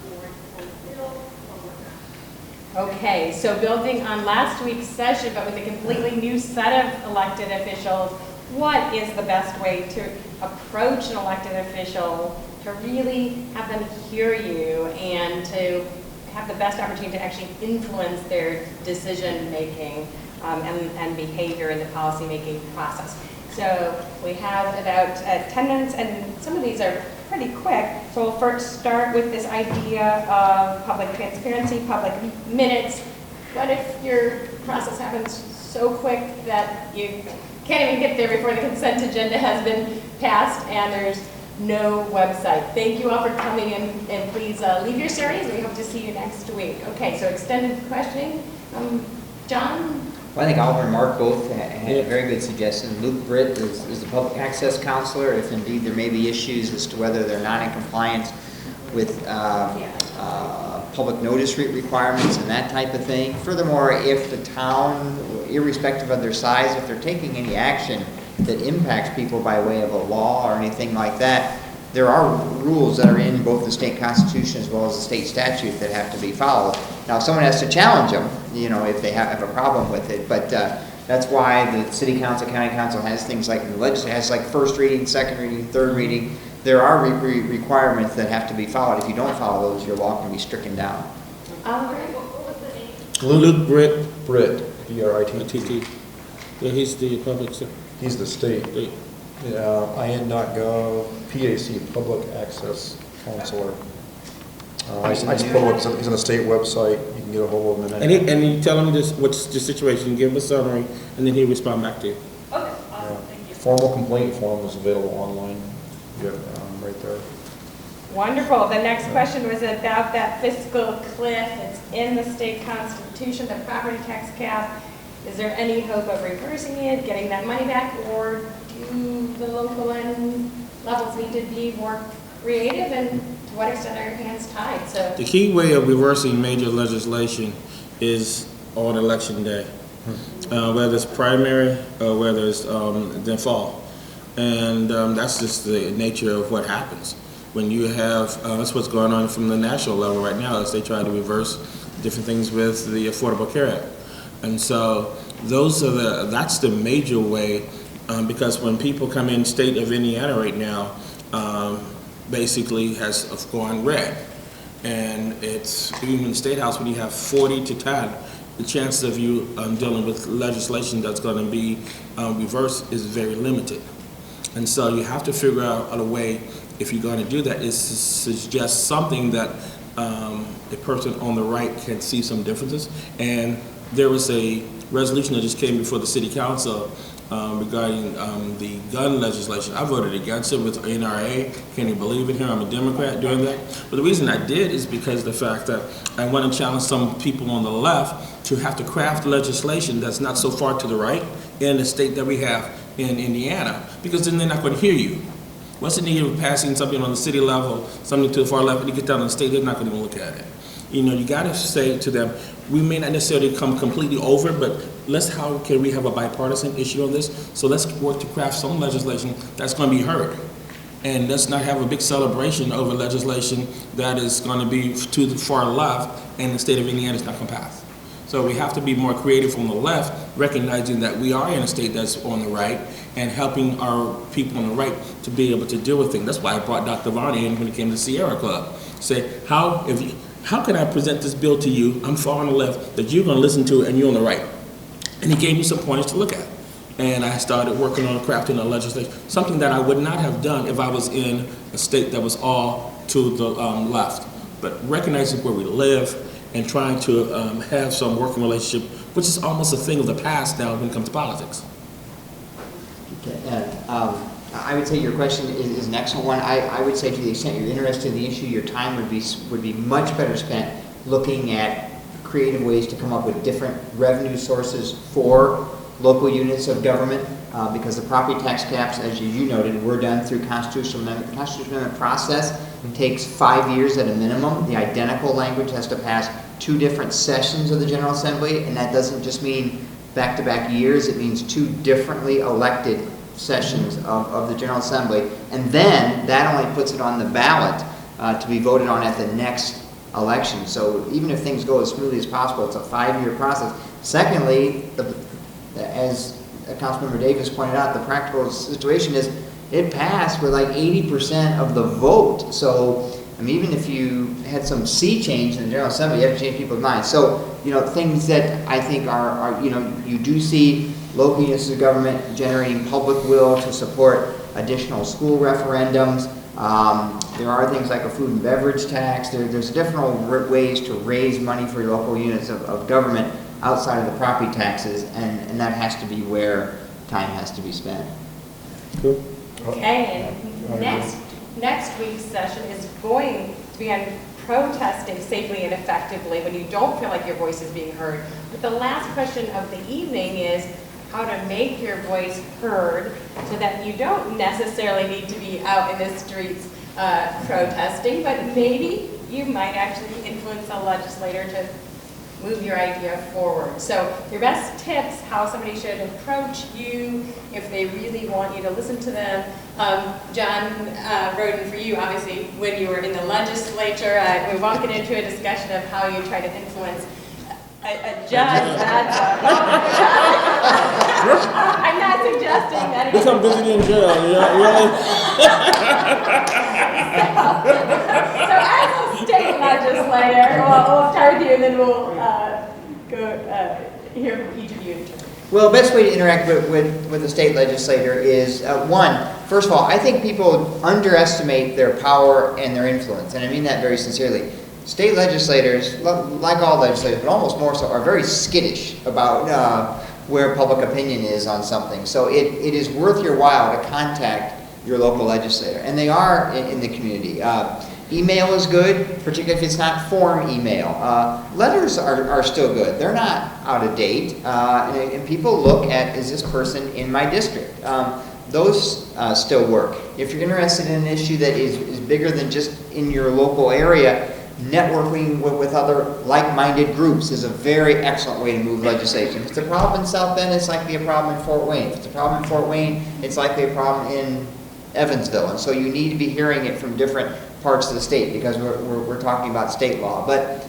board or bill or whatnot? Okay, so building on last week's session, but with a completely new set of elected officials, what is the best way to approach an elected official to really have them hear you and to have the best opportunity to actually influence their decision-making and behavior in the policy-making process? So we have about 10 minutes, and some of these are pretty quick. So we'll first start with this idea of public transparency, public minutes. What if your process happens so quick that you can't even get there before the consent agenda has been passed and there's no website? Thank you all for coming in, and please leave your series. We hope to see you next week. Okay, so extended questioning. John? Well, I think Oliver and Mark both had a very good suggestion. Luke Britt is the public access counselor, if indeed there may be issues as to whether they're not in compliance with public notice requirements and that type of thing. Furthermore, if the town, irrespective of their size, if they're taking any action that impacts people by way of a law or anything like that, there are rules that are in both the state constitution as well as the state statute that have to be followed. Now, someone has to challenge them, you know, if they have a problem with it, but that's why the city council, county council has things like the legislature has like first reading, second reading, third reading. There are requirements that have to be followed. If you don't follow those, your law can be stricken down. Luke Britt. Britt, B-R-I-T-T. Yeah, he's the public secretary. He's the state. IN.gov, PAC, Public Access Counselor. I just pulled up, he's on the state website, you can get a hold of him. And you tell him this, what's the situation, give him a summary, and then he'll respond back to you. Okay, awesome, thank you. Formal complaint form is available online, right there. Wonderful. The next question was about that fiscal cliff. It's in the state constitution, the property tax cap. Is there any hope of reversing it, getting that money back, or do the local levels need to be more creative, and to what extent are your hands tied? So the key way of reversing major legislation is on election day, whether it's primary or whether it's the fall. And that's just the nature of what happens. When you have, that's what's going on from the national level right now, as they try to reverse different things with the Affordable Care Act. And so that's the major way, because when people come in, state of Indiana right now, basically has gone red. And it's, even in the State House, when you have 40 to 10, the chances of you dealing with legislation that's going to be reversed is very limited. And so you have to figure out a way, if you're going to do that, is to suggest something that a person on the right can see some differences. And there was a resolution that just came before the city council regarding the gun legislation. I voted against it with NRA. Can you believe it here? I'm a Democrat doing that. But the reason I did is because of the fact that I want to challenge some people on the left to have to craft legislation that's not so far to the right in the state that we have in Indiana, because then they're not going to hear you. What's the need of passing something on the city level, something to the far left, and you get down on the state, they're not going to even look at it. You know, you got to say to them, we may not necessarily come completely over, but how can we have a bipartisan issue on this? So let's work to craft some legislation that's going to be heard. And let's not have a big celebration over legislation that is going to be to the far left and the state of Indiana is not going to pass. So we have to be more creative from the left, recognizing that we are in a state that's on the right and helping our people on the right to be able to deal with things. That's why I brought Dr. Varney in when he came to Sierra Club. Say, how can I present this bill to you, I'm far on the left, that you're going to listen to it and you're on the right? And he gave me some pointers to look at. And I started working on crafting a legislation, something that I would not have done if I was in a state that was all to the left. But recognizing where we live and trying to have some working relationship, which is almost a thing of the past now when it comes to politics. Okay. I would say your question is an excellent one. I would say to the extent you're interested in the issue, your time would be much better spent looking at creative ways to come up with different revenue sources for local units of government, because the property tax caps, as you noted, were done through constitutional amendment. The constitutional amendment process takes 5 years at a minimum. The identical language has to pass 2 different sessions of the General Assembly, and that doesn't just mean back-to-back years. It means 2 differently elected sessions of the General Assembly, and then that only puts it on the ballot to be voted on at the next election. So even if things go as smoothly as possible, it's a 5-year process. Secondly, as Councilmember Davis pointed out, the practical situation is it passed with like 80% of the vote. So, I mean, even if you had some sea change in the General Assembly, you have to change people's minds. So, you know, things that I think are you know, you do see local units of government generating public will to support additional school referendums. There are things like a food and beverage tax. There's different ways to raise money for your local units of government outside of the property taxes, and that has to be where time has to be spent. Cool. Okay, and next week's session is going to be on protesting safely and effectively when you don't feel like your voice is being heard. But the last question of the evening is how to make your voice heard so that you don't necessarily need to be out in the streets protesting, but maybe you might actually influence a legislator to move your idea forward. So your best tips, how somebody should approach you if they really want you to listen to them. John Roden, for you, obviously, when you were in the legislature, we won't get into a discussion of how you try to influence a judge. I'm not suggesting that. Become visiting in jail, really? So as a state legislator, we'll start with you and then we'll go hear from each of you in turn. Well, the best way to interact with a state legislator is, one, first of all, I think people underestimate their power and their influence, and I mean that very sincerely. State legislators, like all legislators, but almost more so, are very skittish about where public opinion is on something. So it is worth your while to contact your local legislator, and they are in the community. Email is good, particularly if it's not form email. Letters are still good. They're not out of date, and people look at, is this person in my district? Those still work. If you're interested in an issue that is bigger than just in your local area, networking with other like-minded groups is a very excellent way to move legislation. If it's a problem in South Bend, it's likely a problem in Fort Wayne. If it's a problem in Fort Wayne, it's likely a problem in Evansville. And so you need to be hearing it from different parts of the state because we're talking about state law. But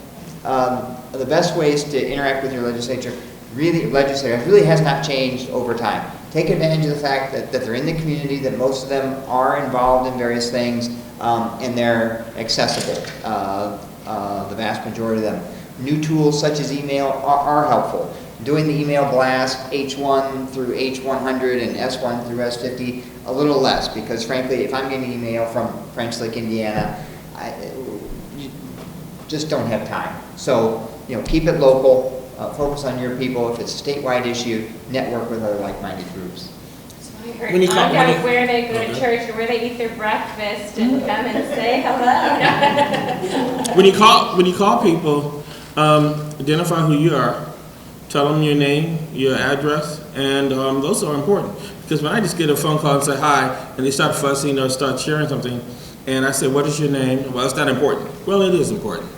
the best ways to interact with your legislator really has not changed over time. Take advantage of the fact that they're in the community, that most of them are involved in various things, and they're accessible, the vast majority of them. New tools such as email are helpful. Doing the email blast, H1 through H100 and S1 through S50, a little less, because frankly, if I'm getting email from French Lick, Indiana, you just don't have time. So, you know, keep it local, focus on your people. If it's a statewide issue, network with other like-minded groups. Where they go to church or where they eat their breakfast and come and say hello. When you call people, identify who you are. Tell them your name, your address, and those are important. Because when I just get a phone call and say hi, and they start fussing or start sharing something, and I say, what is your name? Well, it's not important. Well, it is important.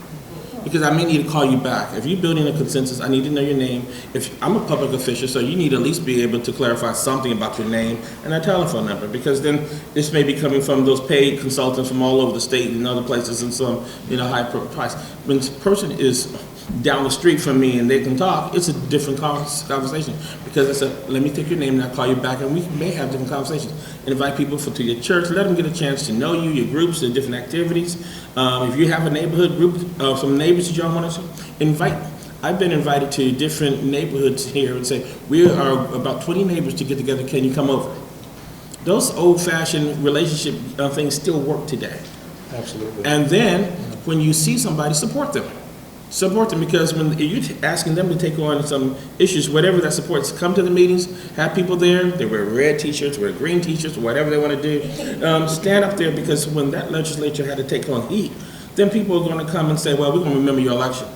because I may need to call you back. If you're building a consensus, I need to know your name. If I'm a public official, so you need to at least be able to clarify something about your name and a telephone number, because then this may be coming from those paid consultants from all over the state and other places and some, high price. When a person is down the street from me and they can talk, it's a different conversation, because I said, let me take your name and I'll call you back, and we may have different conversations. And invite people to your church, let them get a chance to know you, your groups, the different activities. If you have a neighborhood group, some neighbors that y'all want to invite. I've been invited to different neighborhoods here and say, we are about 20 neighbors to get together, can you come over? Those old-fashioned relationship things still work today. Absolutely. And then, when you see somebody, support them. Support them, because when you're asking them to take on some issues, whatever that supports, come to the meetings, have people there, they wear red t-shirts, wear green t-shirts, whatever they want to do. Stand up there, because when that legislature had to take on heat, then people are going to come and say, well, we're going to remember your election.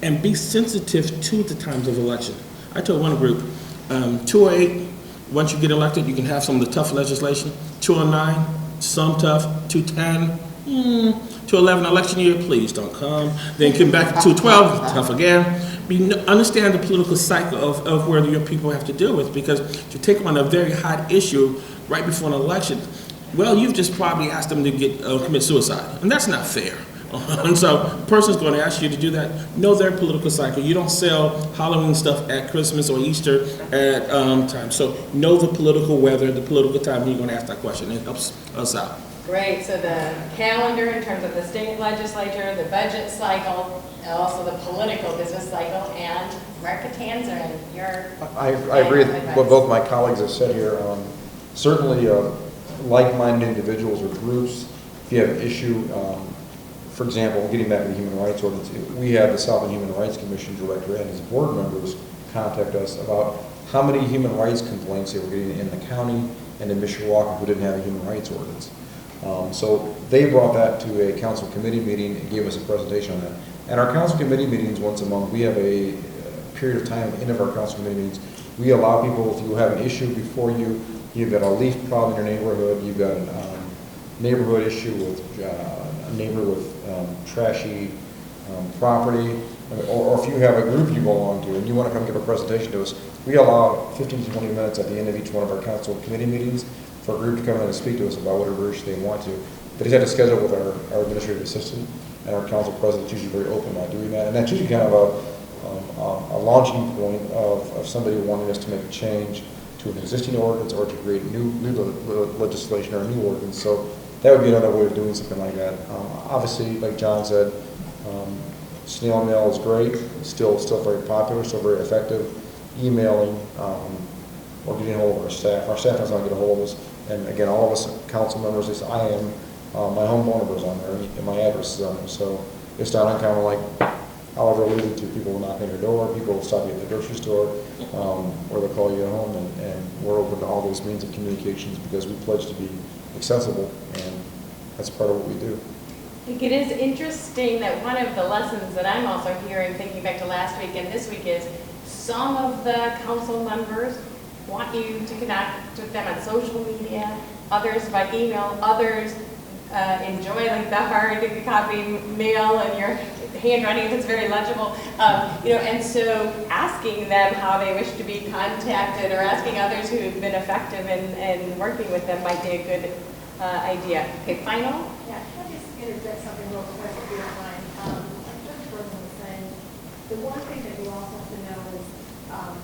And be sensitive to the times of election. I told one group, 208, once you get elected, you can have some of the tough legislation. 209, some tough. 210, 211, election year, please don't come. Then come back to 212, tough again. Understand the political cycle of where your people have to deal with, because to take on a very hot issue right before an election, well, you've just probably asked them to commit suicide, and that's not fair. And so a person's going to ask you to do that. Know their political cycle. You don't sell Halloween stuff at Christmas or Easter at time. So know the political weather, the political time when you're going to ask that question. It helps us out. Great, so the calendar in terms of the state legislature, the budget cycle, and also the political business cycle, and Mark Catanza, your... I agree with what both my colleagues have said here. Certainly like-minded individuals or groups, if you have an issue, for example, getting back to the human rights ordinance, we have the Southern Human Rights Commission director and his board members contact us about how many human rights complaints they were getting in the county and in Mishawaka who didn't have a human rights ordinance. So they brought that to a council committee meeting and gave us a presentation on that. And our council committee meetings once a month, we have a period of time at the end of our council committee meetings. We allow people, if you have an issue before you, you've got a leaf problem in your neighborhood, you've got a neighborhood issue with a neighbor with trashy property, or if you have a group you belong to and you want to come give a presentation to us, we allow 15 to 20 minutes at the end of each one of our council committee meetings for a group to come in and speak to us about whatever issue they want to. But he's had to schedule with our administrative assistant, and our council president is usually very open about doing that. And that's usually kind of a launching point of somebody wanting us to make a change to an existing ordinance or to create new legislation or a new ordinance. So that would be another way of doing something like that. Obviously, like John said, snail mail is great, still very popular, still very effective. Emailing or getting a hold of our staff. Our staff does not get a hold of us. And again, all of us council members, my home phone number is on there and my address is on there. So it's not uncommon, like Oliver alluded to, people will knock on your door, people will stop you at the grocery store, or they'll call you at home, and we're open to all those means of communications because we pledge to be accessible, and that's part of what we do. I think it is interesting that one of the lessons that I'm also hearing, thinking back to last week and this week, is some of the council members want you to connect with them on social media, others by email, others enjoy like the hard copy mail and your handwriting that's very legible, and so asking them how they wish to be contacted or asking others who have been effective in working with them might be a good idea. Okay, final? Yeah, can I just interject something real quick if you don't mind? Like Judge Burton was saying, the one thing that you also have to know is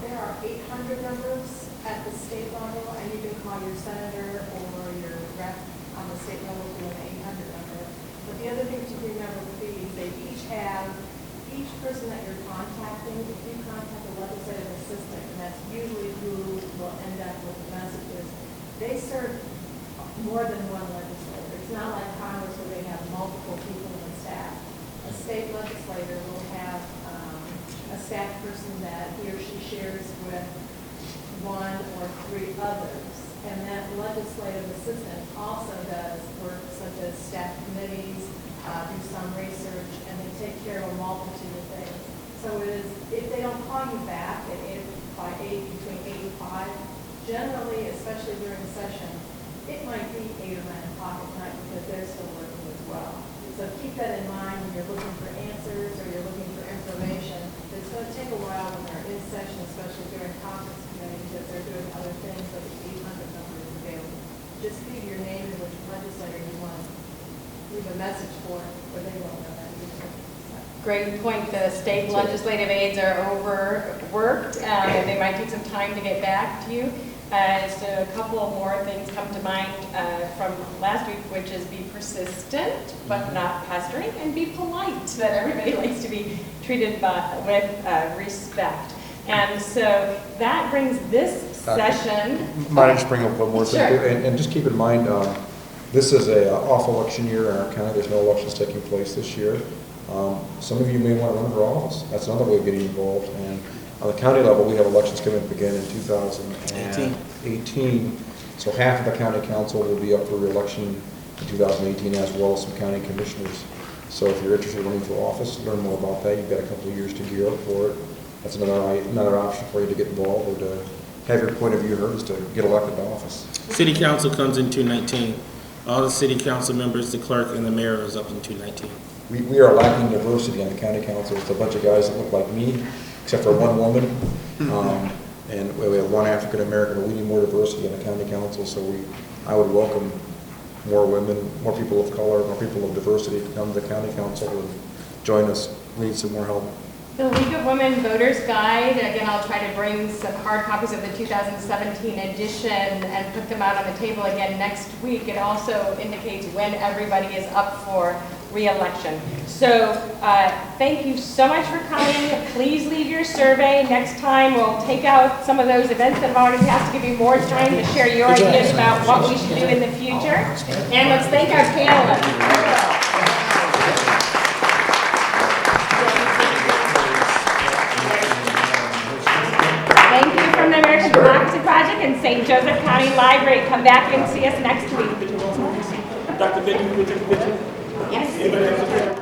there are 800 members at the state level, and you can call your senator or your rep on the state level to an 800 number. But the other thing to remember would be they each person that you're contacting, if you contact a legislative assistant, and that's usually who will end up with the messages, they serve more than one legislator. It's not like Congress where they have multiple people in the staff. A state legislator will have a staff person that he or she shares with one or three others. And that legislative assistant also does work such as staff committees, do some research, and they take care of a multitude of things. So it is, if they don't call you back at between 8 and 5, generally, especially during session, it might be 8 or 9 o'clock at night because they're still working as well. So keep that in mind when you're looking for answers or you're looking for information. It's going to take a while when they're in session, especially during conference committee, because they're doing other things, but the 800 number is available. Just leave your name and which legislator you want to leave a message for, or they won't know that either. Great point. The state legislative aides are overworked, and they might take some time to get back to you. So a couple more things come to mind from last week, which is be persistent, but not pestering, and be polite, that everybody likes to be treated with respect. And so that brings this session. Might I just bring up one more thing? Sure. And just keep in mind, this is a off-election year in our county. There's no elections taking place this year. Some of you may want to run for office. That's another way of getting involved. And on the county level, we have elections coming up again in 2018. So half of the county council will be up for re-election in 2018, as well as some county commissioners. So if you're interested in running for office, learn more about that. You've got a couple of years to gear up for it. That's another option for you to get involved or to have your point of view heard, is to get elected to office. City council comes in 2019. All the city council members, the clerk, and the mayor is up in 2019. We are lacking diversity on the county council. It's a bunch of guys that look like me, except for one woman. And we have one African American, but we need more diversity on the county council. So I would welcome more women, more people of color, more people of diversity to come to the county council and join us. We need some more help. The League of Women Voters Guide, again, I'll try to bring some hard copies of the 2017 edition and put them out on the table again next week. It also indicates when everybody is up for re-election. So thank you so much for coming. Please leave your survey. Next time we'll take out some of those events that have already passed to give you more time to share your ideas about what we should do in the future. And let's thank our panelists. Thank you from the American Democracy Project and St. Joseph County Library. Come back and see us next week. Dr. Benton, would you take a picture? Yes. Anybody else?